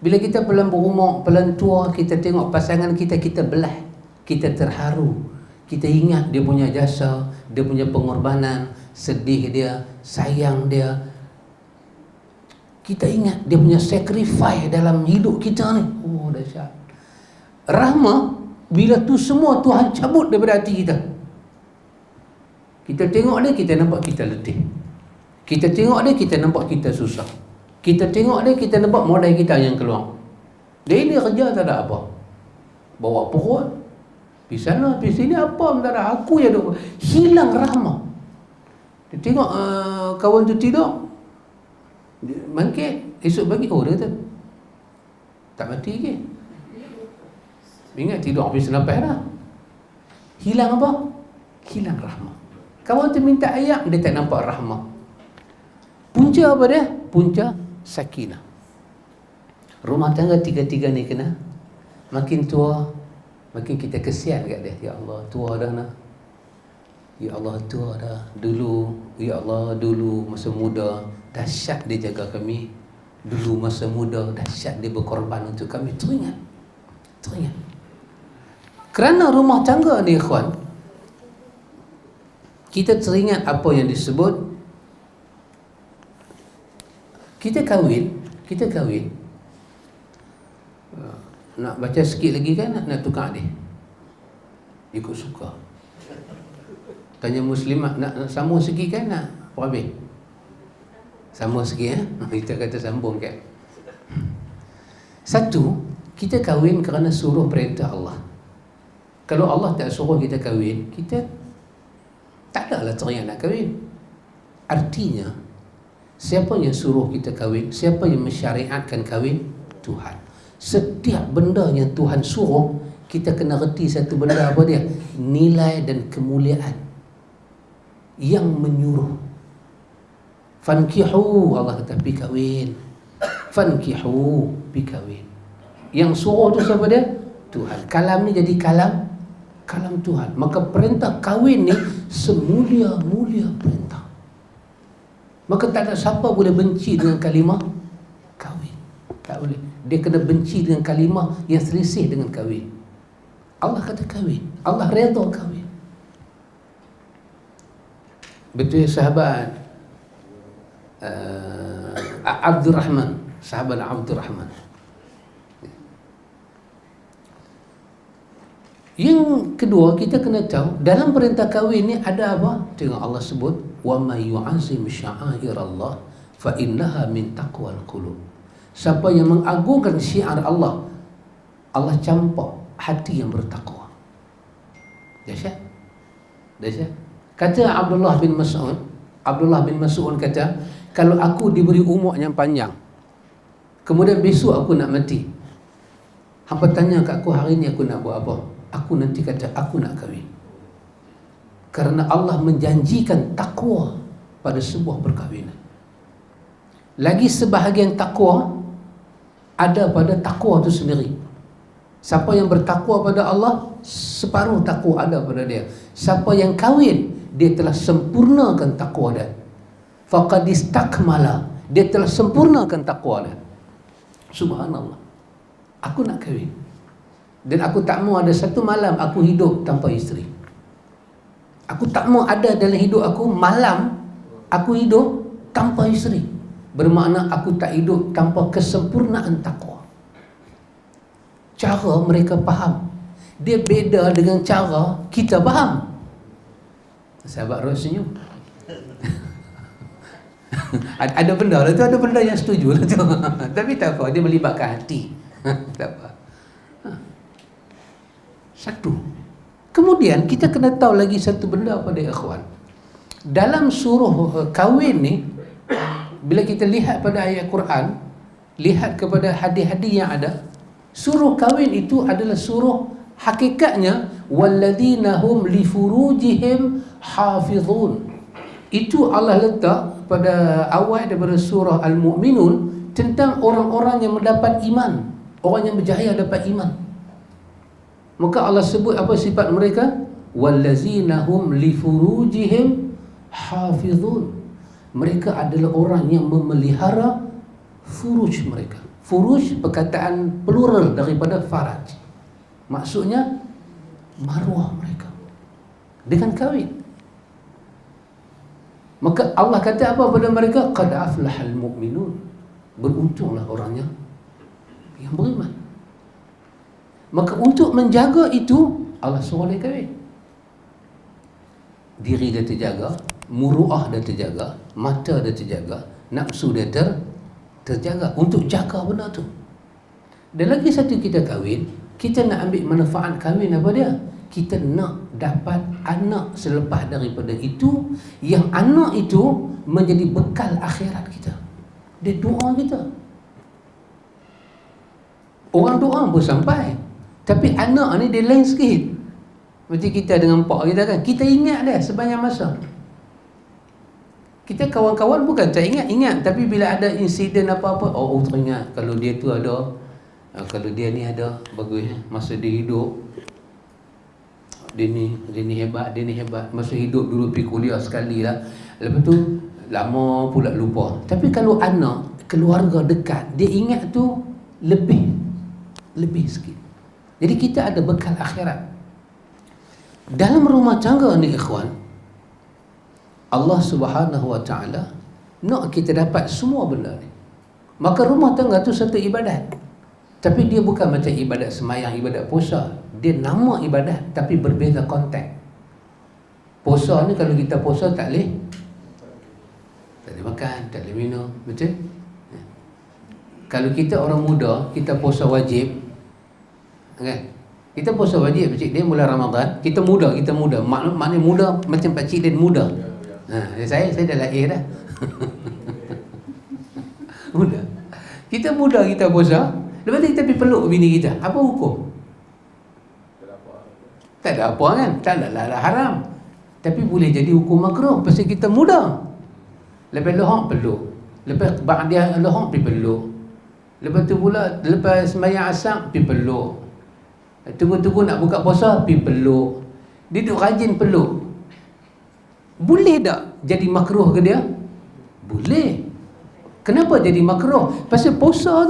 Bila kita pelan berumur, pelan tua, kita tengok pasangan kita, kita belah, kita terharu, kita ingat dia punya jasa, dia punya pengorbanan, sedih dia, sayang dia. Kita ingat dia punya sacrifice dalam hidup kita ni. Oh, dahsyat. Rahmah, bila tu semua Tuhan cabut daripada hati kita. Kita tengok dia, kita nampak kita letih. Kita tengok dia, kita nampak kita susah. Kita tengok dia, kita nampak modal kita yang keluar. Dia ini kerja tak ada apa. Bawa perut, pergi sana, pergi sini, apa pun tak ada. Aku yang duduk. Hilang rahmah. Dia tengok kawan tu tidur, dia bangkit, esok pagi, oh dia kata tak mati lagi. Ingat tidur habis nafas dah. Hilang apa? Hilang rahmah. Kawan tu minta ayak, dia tak nampak rahmah. Punca apa dia? Punca sakinah. Rumah tangga tiga-tiga ni kena. Makin tua, makin kita kesian kat dia. Ya Allah, tua dah nak. Ya Allah, tua dah. Dulu, ya Allah, dulu masa muda dahsyat dia jaga kami. Dulu masa muda dahsyat dia berkorban untuk kami. Teringat. Teringat. Kerana rumah tangga ni, ikhwan, kita teringat apa yang disebut. Kita kahwin, nak baca sikit lagi kan, nak tukar dia ikut suka. Tanya muslimat, nak sambung sikit kan, nak apa habis? Sambung sikit Kita kata sambung kan. Satu, kita kahwin kerana suruh perintah Allah. Kalau Allah tak suruh kita kahwin, kita tak adalah teriak nak kahwin. Artinya, siapa yang suruh kita kahwin, siapa yang mensyariatkan kahwin? Tuhan. Setiap benda yang Tuhan suruh, kita kena reti satu benda, apa dia? Nilai dan kemuliaan yang menyuruh. Fankihu, Allah kata pi kahwin. Fankihu, pi kahwin. Yang suruh tu siapa dia? Tuhan. Kalam ni jadi kalam Tuhan. Maka perintah kahwin ni semulia-mulia perintah. Maka tak ada siapa boleh benci dengan kalimah kahwin. Tak boleh. Dia kena benci dengan kalimah yang selisih dengan kahwin. Allah kata kahwin. Allah redha kahwin. Betul sahabat Abdul Rahman, sahabat Abdul Rahman. Yang kedua, kita kena tahu dalam perintah kahwin ni ada apa? Tengok Allah sebut, wa may yu'azzim sya'airallah fa innaha min taqwal qulub. Siapa yang mengagungkan syiar Allah, Allah campak hati yang bertakwa. Dahsyat. Dahsyat. Kata Abdullah bin Mas'ud kata, kalau aku diberi umur yang panjang, kemudian besok aku nak mati, hampa tanya kat aku hari ni aku nak buat apa? Aku nanti kata aku nak kahwin. Kerana Allah menjanjikan takwa pada sebuah perkahwinan. Lagi sebahagian takwa ada pada takwa itu sendiri. Siapa yang bertakwa pada Allah, separuh takwa ada pada dia. Siapa yang kahwin, dia telah sempurnakan takwa dia. Faqad istakmala, dia telah sempurnakan takwa dia. Subhanallah. Aku nak kahwin, dan aku tak mau ada satu malam aku hidup tanpa isteri. Aku tak mau ada dalam hidup aku malam aku hidup tanpa isteri. Bermakna aku tak hidup tanpa kesempurnaan takwa. Cara mereka faham, dia beda dengan cara kita faham. Sahabat Rod senyum. Ada benda lah tu, ada benda yang setuju lah tu. Tapi tak apa, dia melibatkan hati. Tak apa. Satu. Kemudian kita kena tahu lagi satu benda pada ikhwan. Dalam suruh kahwin ni, bila kita lihat pada ayat Quran, lihat kepada hadis-hadis yang ada, suruh kahwin itu adalah suruh hakikatnya walladzina hum li furujihim hafizun. Itu Allah letak pada awal daripada surah Al-Mu'minun tentang orang-orang yang mendapat iman, orang yang berjaya dapat iman. Maka Allah sebut apa sifat mereka? Wallazina hum li furujihim hafizun. Mereka adalah orang yang memelihara furuj mereka. Furuj perkataan plural daripada faraj. Maksudnya maruah mereka dengan kahwin. Maka Allah kata apa pada mereka? Qad aflahal mu'minun. Beruntunglah orang yang beriman. Maka untuk menjaga itu, Allah suruh dia kahwin. Diri dia terjaga, muruah dia terjaga, mata dia terjaga, nafsu dia terjaga. Untuk jaga benda tu. Dan lagi satu, kita kahwin, kita nak ambil manfaat kahwin apa dia? Kita nak dapat anak selepas daripada itu, yang anak itu menjadi bekal akhirat kita. Dia doa kita. Orang doa pun sampai, tapi anak ni dia lain sikit. Macam kita dengan pak kita kan, kita ingat dia sebanyak masa. Kita kawan-kawan bukan tak ingat, tapi bila ada insiden apa-apa, oh teringat kalau dia tu ada, kalau dia ni ada, bagus masa dia hidup. Dia ni hebat. Masa hidup dulu pergi kuliah sekali lah. Lepas tu lama pula lupa. Tapi kalau anak, keluarga dekat, dia ingat tu lebih sikit. Jadi kita ada bekal akhirat. Dalam rumah tangga ni ikhwan, Allah Subhanahu Wa Ta'ala nak kita dapat semua benda ni. Maka rumah tangga tu satu ibadat. Tapi dia bukan macam ibadat semayang, ibadat puasa. Dia nama ibadat tapi berbeza konteks. Puasa ni kalau kita puasa tak boleh makan, tak boleh minum, betul? Kalau kita orang muda, kita puasa wajib, kan? Kita puasa wajib, pakcik dia mula Ramadan. Kita muda. Maknanya muda macam pakcik dia muda. Saya dah lahir dah. Muda. Kita muda, kita puasa. Lepas tu kita pergi peluk bini kita. Apa hukum? Tak ada apa kan? Tak ada haram. Tapi boleh jadi hukum makruh pasal kita muda. Lepas lohong peluk. Lepas dia lohong pergi peluk. Lepas tu pula lepas sembahyang asar pergi peluk. Tunggu-tunggu nak buka puasa pergi peluk. Dia duduk rajin peluk. Boleh tak jadi makruh ke dia? Boleh. Kenapa jadi makruh? Pasal puasa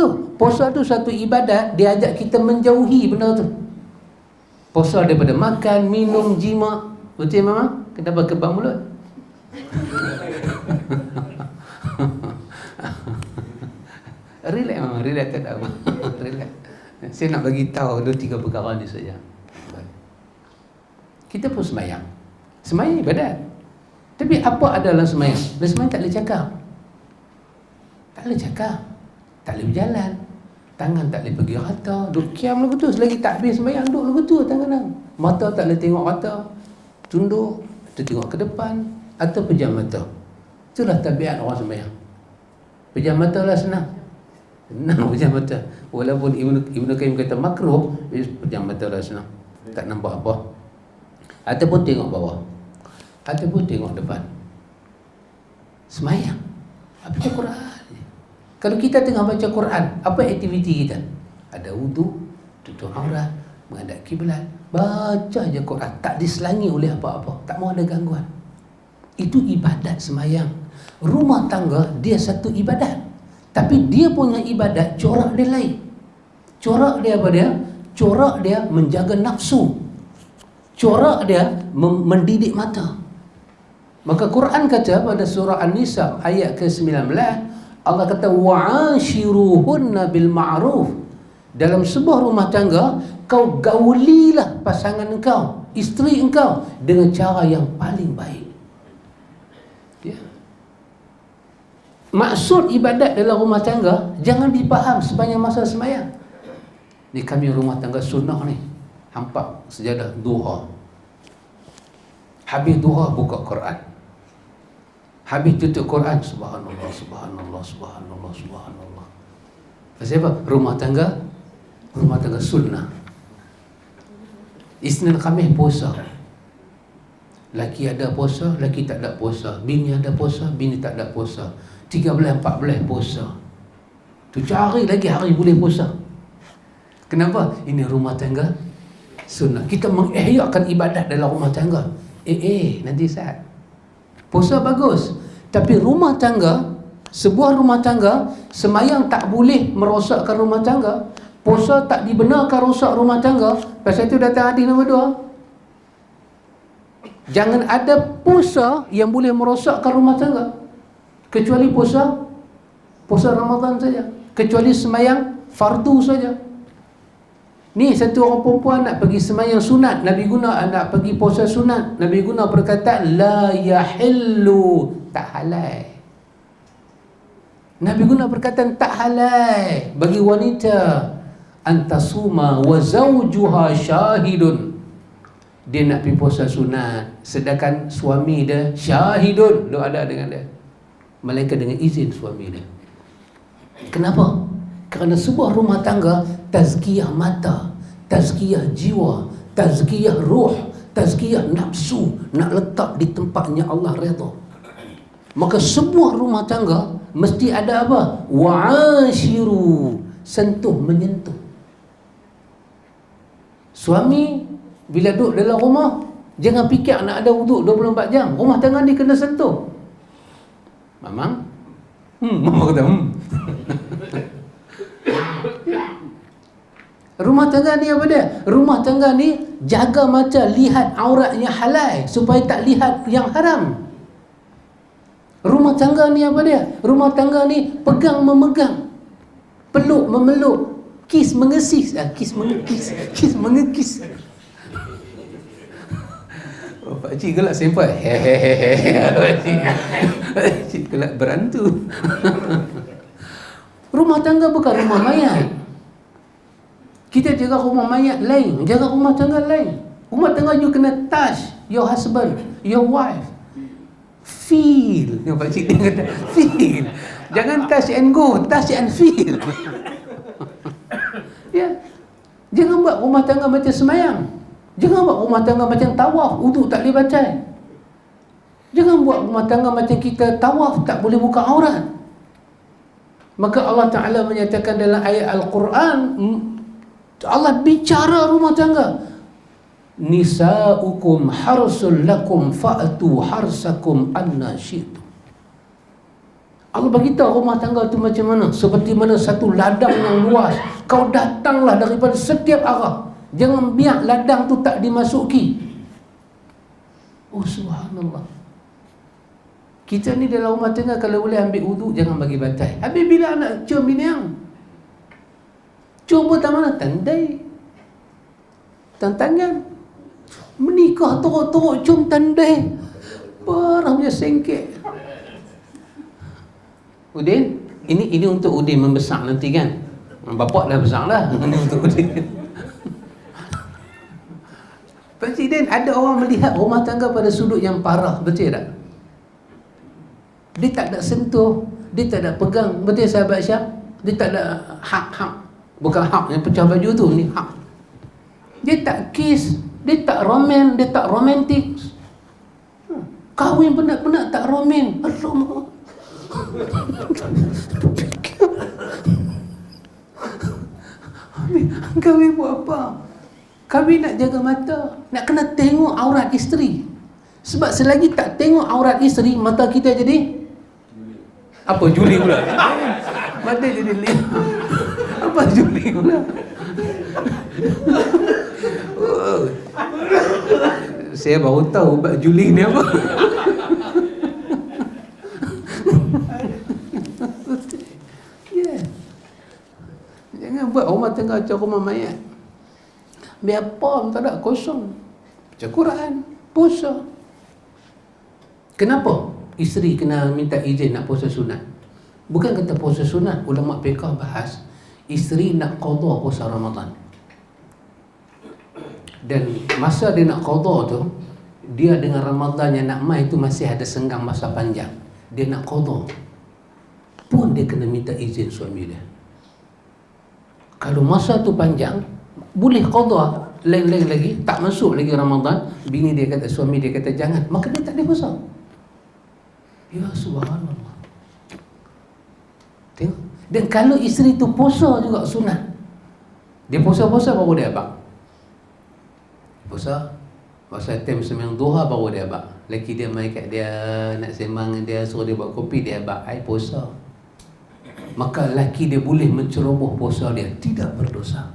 tu satu ibadat, dia ajak kita menjauhi benda tu. Puasa daripada makan, minum, jima. Betul Mama? Kenapa kebang mulut? Relax Mama, relax, tak ada apa. Relax. Saya nak bagi tahu 2-3 perkara ni saja. Kita pun semayang. Semayang ibadat. Tapi apa ada dalam semayang? Dalam semayang tak boleh cakap. Tak boleh cakap. Tak boleh berjalan. Tangan tak boleh pergi rata. Duduk kiam lagu tu. Selagi tak habis semayang, duduk lagu tu tangan. Mata tak boleh tengok rata. Tunduk, atau tengok ke depan, atau pejam mata. Itulah tabiat orang semayang. Pejam mata lah senang. Senang pejam mata. Walaupun Ibnu Qayyim kata makruh, pejam mata lah senang. Tak nampak apa. Ataupun tengok bawah. Ataupun tengok depan. Semayang. Baca Quran. Kalau kita tengah baca Quran, apa aktiviti kita? Ada wudu, tutup aurat, menghadap kiblat, baca je Quran, tak diselangi oleh apa-apa, tak mau ada gangguan. Itu ibadat semayang. Rumah tangga dia satu ibadat, tapi dia punya ibadat corak dia lain. Corak dia apa dia? Corak dia menjaga nafsu. Corak dia mendidik mata. Maka Quran kata pada surah An-Nisa ayat ke-19, Allah kata wa'ashiruhunna bil ma'ruf. Dalam sebuah rumah tangga, kau gaulilah pasangan engkau, isteri engkau dengan cara yang paling baik. Ya. Maksud ibadat dalam rumah tangga jangan dipaham sepanjang masa semayang. Ni kami rumah tangga sunnah ni, hampak sejadah duha. Habis duha buka Quran. Habis tutup Quran, subhanallah, subhanallah, subhanallah, subhanallah. Pasal apa? Rumah tangga sunnah. Isnin Khamis puasa. Laki ada puasa, laki tak ada puasa. Bini ada puasa, bini tak ada puasa. 13, 14 puasa. Tu cari lagi hari boleh puasa. Kenapa? Ini rumah tangga sunnah. Kita mengihyakkan ibadat dalam rumah tangga. Nanti saat puasa bagus, tapi rumah tangga, sebuah rumah tangga, semayang tak boleh merosakkan rumah tangga. Puasa tak dibenarkan rosak rumah tangga. Pasal itu datang hadis nombor 2. Jangan ada puasa yang boleh merosakkan rumah tangga, kecuali puasa Ramadan saja, kecuali semayang fardu saja. Ni satu orang perempuan nak pergi semayang sunat, Nabi guna nak pergi puasa sunat, Nabi guna perkataan la yahillu, tak halal. Nabi guna perkataan tak halal bagi wanita antasuma wa zawjuha syahidun. Dia nak pergi puasa sunat sedangkan suami dia syahidun, dia ada dengan dia, melainkan dengan izin suami dia. Kenapa? Kerana sebuah rumah tangga tazkiyah mata, tazkiyah jiwa, tazkiyah ruh, tazkiyah nafsu nak letak di tempatnya Allah redha. Maka sebuah rumah tangga mesti ada apa? Wa'ashiru, sentuh menyentuh. Suami bila duduk dalam rumah, jangan fikir nak ada wuduk 24 jam. Rumah tangga ni kena sentuh. Mamang? Mama kata Rumah tangga ni apa dia? Rumah tangga ni jaga mata, lihat aurat yang halal supaya tak lihat yang haram. Rumah tangga ni apa dia? Rumah tangga ni pegang memegang, peluk memeluk, kiss mengesis, kiss mengekis. Oh, Pak Cik gelak sempat. Pak Cik gelak berantu. Rumah tangga bukan rumah mayat. Kita jaga rumah mayat lain, jaga rumah tangga lain. Rumah tangga you kena touch your husband, your wife. Feel. Yang pakcik dia kata, feel. Jangan touch and go, touch and feel. Ya. Jangan buat rumah tangga macam semayang. Jangan buat rumah tangga macam tawaf, wuduk tak boleh baca. Jangan buat rumah tangga macam kita tawaf tak boleh buka aurat. Maka Allah Ta'ala menyatakan dalam ayat Al-Quran, Allah bicara rumah tangga. Nisa'ukum harsul lakum fa'atu harsakum anna syi'tum. Allah beritahu rumah tangga tu macam mana? Seperti mana satu ladang yang luas. Kau datanglah daripada setiap arah. Jangan biar ladang tu tak dimasuki. Oh subhanallah. Kita ni dalam rumah tangga kalau boleh ambil wuduk jangan bagi batai. Habis bila nak cium bini yang cium pun tak mana? Tandai. Tantangan. Menikah teruk-teruk cium tandai. Parah punya sengkek. Udin, ini untuk Udin membesar nanti kan. Bapak dah besar lah. Ini untuk Udin. Pakcik Din, ada orang melihat rumah tangga pada sudut yang parah, betul tak? Dia tak ada sentuh, dia tak ada pegang, betul sahabat Syah? Dia tak ada hak. Bukan hak yang pecah baju tu, ni hak. Dia tak kiss, dia tak dia tak romantik. Kahwin benar-benar tak roman. Alamak. Kahwin buat apa? Kahwin nak jaga mata, nak kena tengok aurat isteri. Sebab selagi tak tengok aurat isteri, mata kita jadi apa? Juli pula. Mata jadi lima. Apa juli pula? Oh. Saya baru tahu ubat juli ni apa. Jangan buat rumah tangga macam rumah mayat. Biar pom tak ada, kosong. Baca Quran, puasa. Kenapa isteri kena minta izin nak puasa sunat? Bukan kata puasa sunat, ulama fiqh bahas isteri nak qada puasa Ramadan. Dan masa dia nak qada tu, dia dengan Ramadan yang nak mai tu masih ada senggang masa panjang. Dia nak qada pun dia kena minta izin suami dia. Kalau masa tu panjang, boleh qada lain-lain lagi, tak masuk lagi Ramadan, bini dia kata, suami dia kata jangan, maka dia tak boleh puasa. Ya subhanallah. Tengok. Dan kalau isteri tu puasa juga sunat, dia puasa-puasa baru dia abang. Puasa time sembahyang duha baru dia abang. Laki dia mai kat dia nak sembang dengan dia, suruh dia buat kopi, dia abang, ai puasa. Maka laki dia boleh menceroboh puasa dia, tidak berdosa.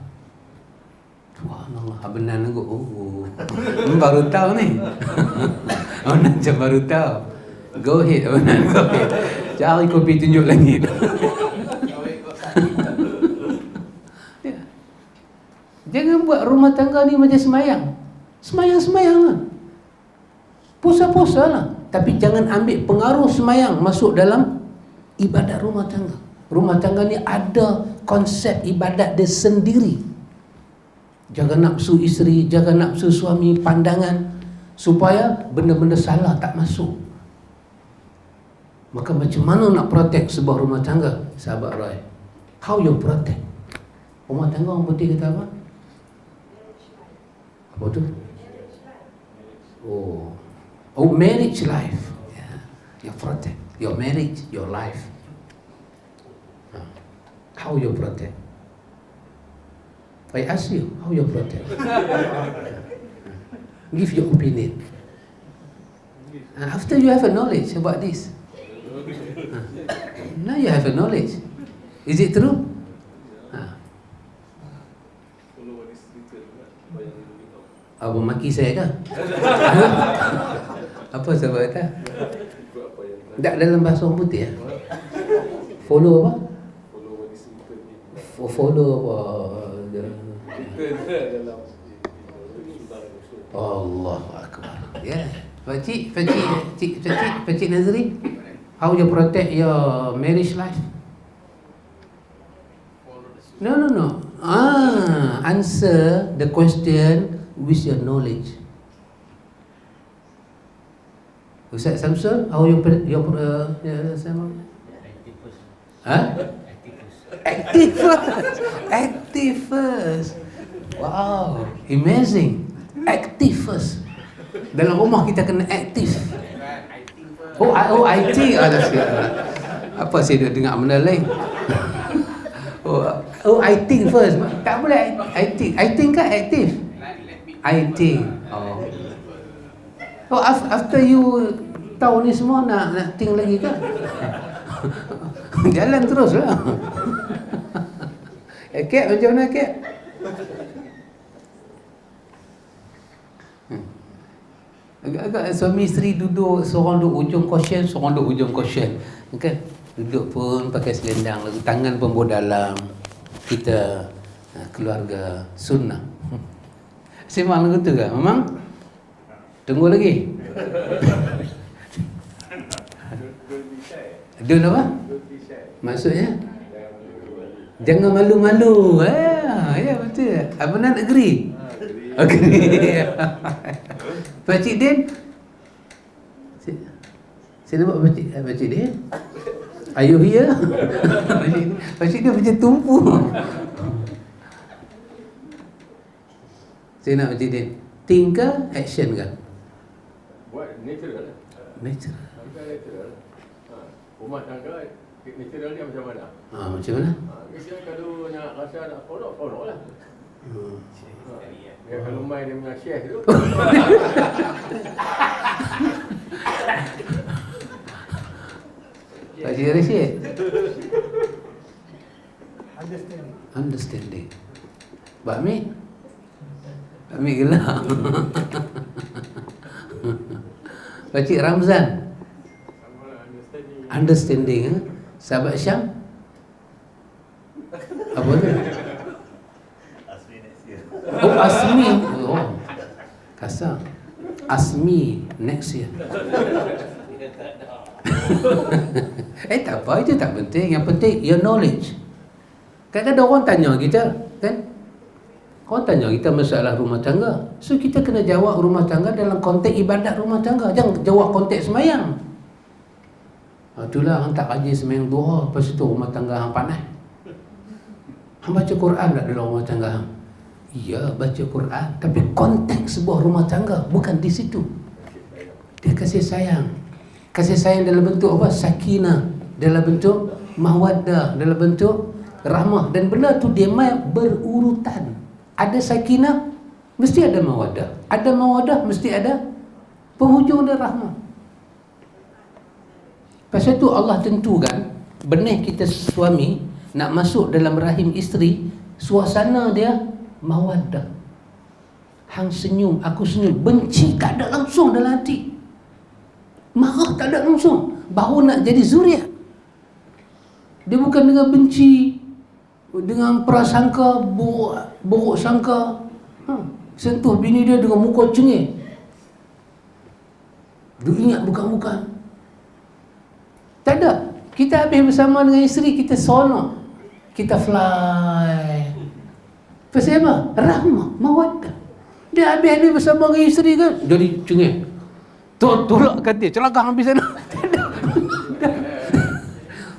Subhanallah, benar nengok. Oh, baru tahu ni. Macam baru tahu. Go ahead, benar, go ahead. Cari kopi tunjuk lagi. Ya. Jangan buat rumah tangga ni macam semayang. Semayang lah. Puasa lah. Tapi jangan ambil pengaruh semayang masuk dalam ibadat rumah tangga. Rumah tangga ni ada konsep ibadat dia sendiri. Jaga nafsu isteri, jaga nafsu suami, pandangan, supaya benda-benda salah tak masuk. Maka macam mana nak protect sebuah rumah tangga, sahabat Roy? How you protect? Rumah tangga orang putih kata apa? Apa tu? Oh, marriage life. Yeah. You protect your marriage, your life. How you protect? I ask you, how you protect? Give your opinion. After you have a knowledge about this, now you have a knowledge. Is it true? Apa maki saya kah? Apa sebab kata? Tak dalam bahasa orang putih ya? Follow apa? Follow apa? Allahu Akbar. Ya. Pakcik Nazri, how you protect your marriage life? No. Answer the question with your knowledge. Ustaz Samsul, how your Active first. Wow, amazing. Active first. Dalam rumah kita kena aktif. IT. Apa saya dengar benda lain? I think first. Tak boleh I think kan aktif? I think. After you tahu ni semua nak think lagi kan? Jalan terus lah. Kek macam mana Kek? Agak-agak suami isteri duduk, seorang duduk ujung cushion, seorang duduk ujung cushion. Kan? Duduk pun pakai selendang, lagu tangan pun bawa dalam. Kita keluarga sunnah. Sembang lagu tu ke? Memang? Tunggu lagi. Don't apa? Maksudnya? Jangan malu-malu. Ya betul. Abang nak agree? Agree. Pakcik Din? Saya nampak Pakcik Din? Are you here? Pakcik Din macam tumpu. Saya nak Pakcik Din. Think ke? Action ke? Buat natural lah. Natural. Rumah tangga natural dia macam mana? Macam mana? Biasanya kalau nak rasa nak kolok lah. Ya, kalau main dia punya chef tu. Pakcik Rashid? Understanding. Pak Mi? Pak Mi gelap. Pakcik Ramzan? Understanding. Sahabat Syam? Apa tu? Asmi. Kasar. Asmi next year. Tak apa, itu tak penting. Yang penting your knowledge. Kadang-kadang orang tanya kita, kan? Orang tanya kita masalah rumah tangga. So kita kena jawab rumah tangga dalam konteks ibadat rumah tangga. Jangan jawab konteks semayang. Itulah hang tak rajin semayang duha, lepas itu rumah tangga hang panas. Hang baca Quran tak dalam rumah tangga hang? Ya, baca Quran, tapi konteks sebuah rumah tangga bukan di situ. Dia kasih sayang. Kasih sayang dalam bentuk apa? Sakinah, dalam bentuk mawaddah, dalam bentuk rahmah. Dan benda tu dia main berurutan. Ada sakinah, mesti ada mawaddah. Ada mawaddah, mesti ada penghujung dan rahmah. Pasal tu Allah tentukan benih kita suami nak masuk dalam rahim isteri, suasana dia mawaddah. Hang senyum, aku senyum. Benci tak ada langsung dalam hati. Marah tak ada langsung. Baru nak jadi zuriat. Dia bukan dengan benci, dengan prasangka, buruk sangka. Sentuh bini dia dengan muka cengih. Dia ingat bukan-bukan. Tak ada. Kita habis bersama dengan isteri, kita sonok. Kita fly. Pasal apa? Rahmah, mawaddah. Dia habis bersama dengan isteri kan, jadi cengih. Tolak kata, celaka habis sana.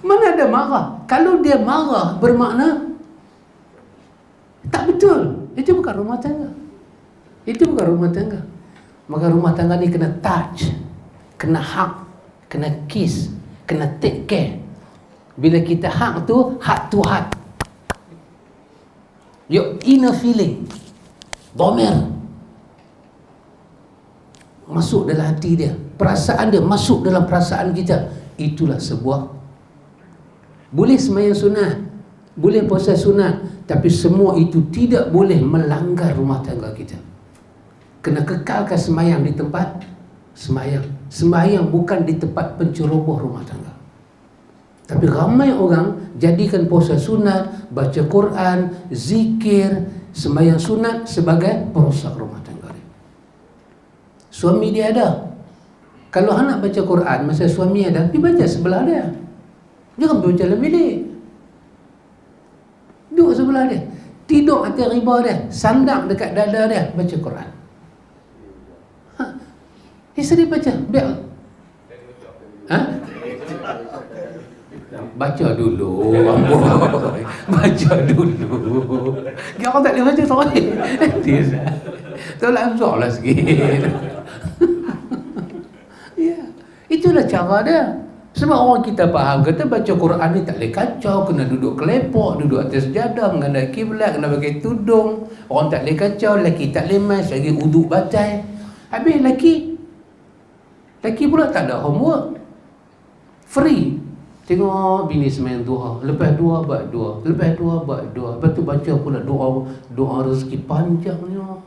Mana ada marah? Kalau dia marah bermakna tak betul. Itu bukan rumah tangga. Itu bukan rumah tangga. Maka rumah tangga ni kena touch, kena hug, kena kiss, kena take care. Bila kita hug tu, heart to heart. Your inner feeling, domer, masuk dalam hati dia. Perasaan dia masuk dalam perasaan kita. Itulah sebuah. Boleh sembahyang sunat, boleh puasa sunat, tapi semua itu tidak boleh melanggar rumah tangga kita. Kena kekalkan sembahyang di tempat sembahyang. Sembahyang bukan di tempat penceroboh rumah tangga. Tapi ramai orang jadikan puasa sunat, baca Quran, zikir, sembahyang sunat sebagai perosak rumah tangga dia. Suami dia ada. Kalau anak baca Quran, masa suami ada, dia baca sebelah dia. Jangan baca dalam bilik. Duduk sebelah sebelah dia, tidur atas riba dia, sandang dekat dada dia, baca Quran. Isteri baca, biar. Baca dulu, amboi. Baca dulu. Dia orang tak boleh baca sorang. Tolak amzor lah sikit. Ya, itulah cara dia. Sebab orang kita faham, kata baca Quran ni tak boleh kacau, kena duduk kelepok, duduk atas sejadah, menghadap kiblat, kena pakai tudung. Orang tak boleh kacau, lelaki tak boleh mas, lagi uduk batai. Habis lelaki pula tak ada homework. Free. Tengok bini sembahyang duha, lepas duha buat duha, lepas duha buat duha. Lepas tu baca pula doa rezeki panjangnya.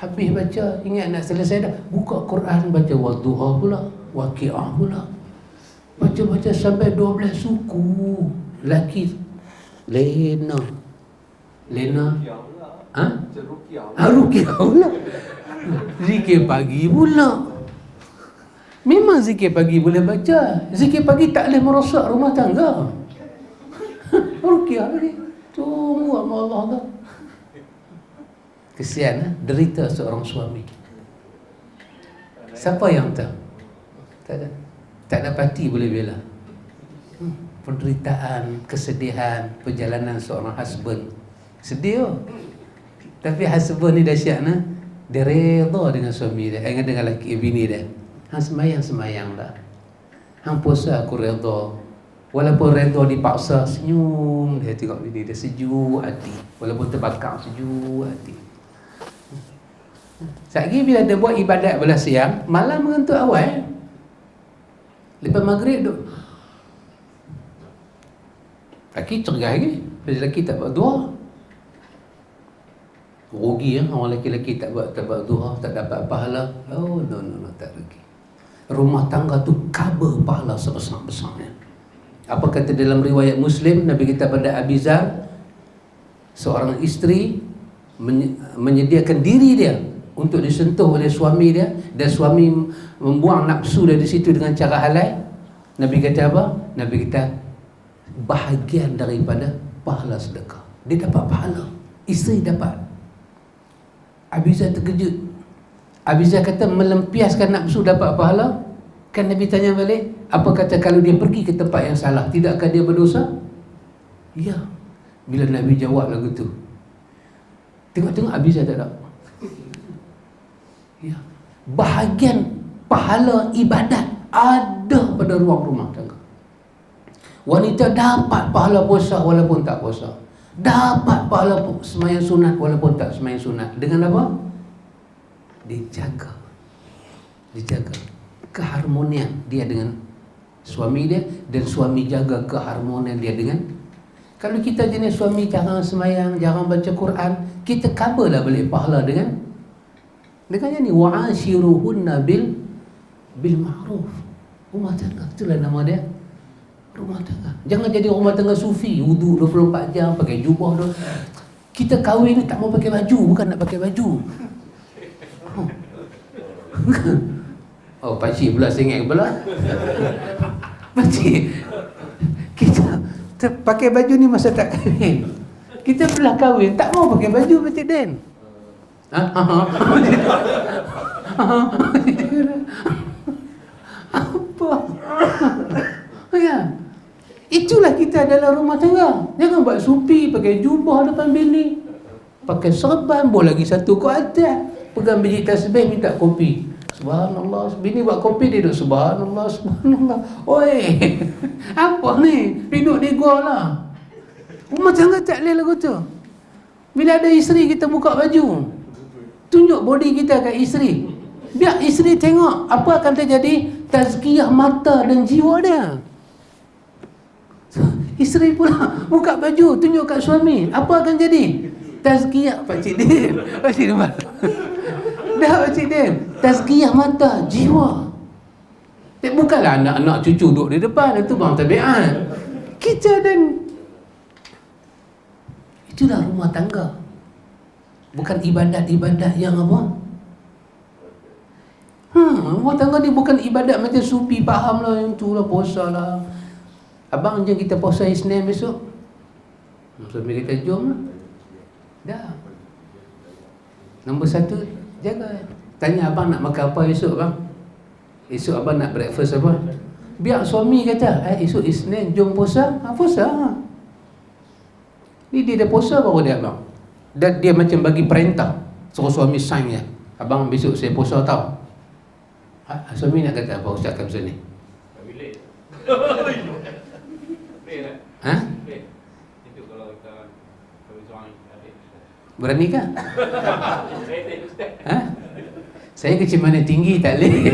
Habis baca, ingat nak selesai dah, buka Quran, baca wadduha pula, waqi'ah pula. Baca-baca sampai 12 suku. Laki Lena. Ruqyah pula. Zikir pagi pula. Memang zikir pagi boleh baca. Zikir pagi tak boleh merosak rumah tangga. Ruqyah lagi. Tunggu sama Allah tu. Kesian derita seorang suami. Siapa yang tahu? Tak ada. Tak dapati boleh bela. Penderitaan, kesedihan, perjalanan seorang husband. Sedih oh. Tapi husband ni dahsyat nah. Dia redha dengan suami dia, dengan lelaki bini dia. Hang semayang lah. Hang puasa aku redha. Walaupun redha dipaksa, senyum dia tengok bini dia, sejuk hati. Walaupun terbakar, sejuk hati. Sekali bila dia buat ibadat belah siang, malam mengantuk awal. Lepas maghrib duk. Laki cergah lagi. Lelaki tak buat duha. Rugi ya, orang lelaki tak buat duha, tak dapat pahala. Oh no, tak rugi. Rumah tangga tu cover pahala sebesar-besarnya. Apa kata dalam riwayat Muslim, Nabi kita pada Abi Zar, seorang isteri menyediakan diri dia untuk disentuh oleh suami dia, dan suami membuang nafsu dari situ dengan cara halal. Nabi kata apa? Nabi kata bahagian daripada pahala sedekah. Dia dapat pahala, isteri dapat. Abizar terkejut. Abizar kata melempiaskan nafsu dapat pahala. Kan Nabi tanya balik, apa kata kalau dia pergi ke tempat yang salah, tidakkah dia berdosa? Ya. Bila Nabi jawab lagu tu, tengok-tengok Abizar tak ada. Ya. Bahagian pahala ibadat ada pada ruang rumah tangga. Wanita dapat pahala puasa walaupun tak puasa, dapat pahala sembahyang sunat walaupun tak sembahyang sunat. Dengan apa? Dijaga keharmonian dia dengan suami dia, dan suami jaga keharmonian dia dengan. Kalau kita jenis suami jarang sembahyang, jarang baca Quran, kita coverlah balik pahala dengan yang ni, wa'ashiruhunna bil ma'ruf. Rumah tangga, itulah nama dia, rumah tangga. Jangan jadi rumah tangga sufi, wudu 24 jam, pakai jubah tu. Kita kahwin ni tak mau pakai baju, bukan nak pakai baju. Oh, pakcik pula sengit pula. Pakcik, kita pakai baju ni masa tak kahwin. Kita belah kahwin, tak mau pakai baju, Pakcik Den. Apa? Ya. Itulah kita dalam rumah tangga. Jangan buat supi, pakai jubah depan bini, pakai serban, boleh lagi satu ke atas, pegang biji tasbih, minta kopi. Subhanallah. Bini buat kopi, dia duduk subhanallah, subhanallah. Oi, apa ni? Duduk di gua lah. Rumah tangga tak boleh lagu tu. Bila ada isteri, kita buka baju, tunjuk body kita kat isteri. Biar isteri tengok apa akan terjadi, tazkiyah mata dan jiwa dia. Isteri pula buka baju, tunjuk kat suami, apa akan jadi? Tazkiyah. Pakcik Din, Pakcik Din dah, Pakcik Din, tazkiyah mata, jiwa. Bukanlah anak-anak cucu duduk di depan, itu bang tabiat. Kita dan itulah rumah tangga. Bukan ibadat-ibadat yang apa? Rumah tangga ni bukan ibadat macam sufi, faham lah, yang tu lah, puasa lah. Abang, jom kita puasa Isnin besok. Suami kata, jom lah. Dah. Nombor satu, jaga. Tanya abang nak makan apa esok bang? Esok abang nak breakfast apa? Biar suami kata, esok Isnin jom puasa. Puasa. Ni dia dah puasa baru dia abang. Dan dia macam bagi perintah, suruh suami sign ya. Abang besok saya puasa tau. Suami nak kata apa ustaz kat macam ni? Bilik. Ha? Itu kalau kita suami adik. Berani ke? Ha? Saya kecil mana tinggi tak boleh.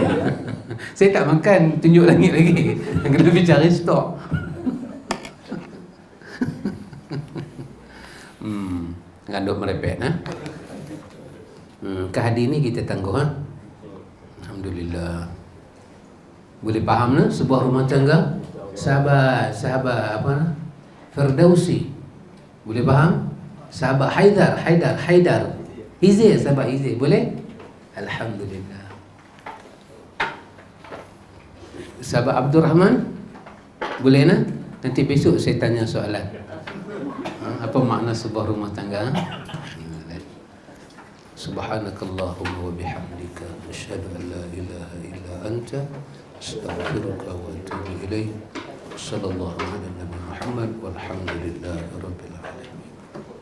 Saya tak makan tunjuk langit lagi. Kena lebih cari stok. Ngandung merepek ha? Ke hadis ni kita tangguh ha? Alhamdulillah. Boleh faham nah? Sebuah rumah tangga sahabat apa? Firdausi. Boleh faham? Sahabat Haidar. Hizir, sahabat Hizir. Boleh? Alhamdulillah. Sahabat Abdul Rahman. Boleh nah? Nanti besok saya tanya soalan. Apa makna sebuah rumah tangga? Subhanakallahumma wa bihamdika asyhadu an la ilaha illa anta astaghfiruka wa atubu ilaik. Sallallahu ala nabi Muhammad walhamdulillahi rabbil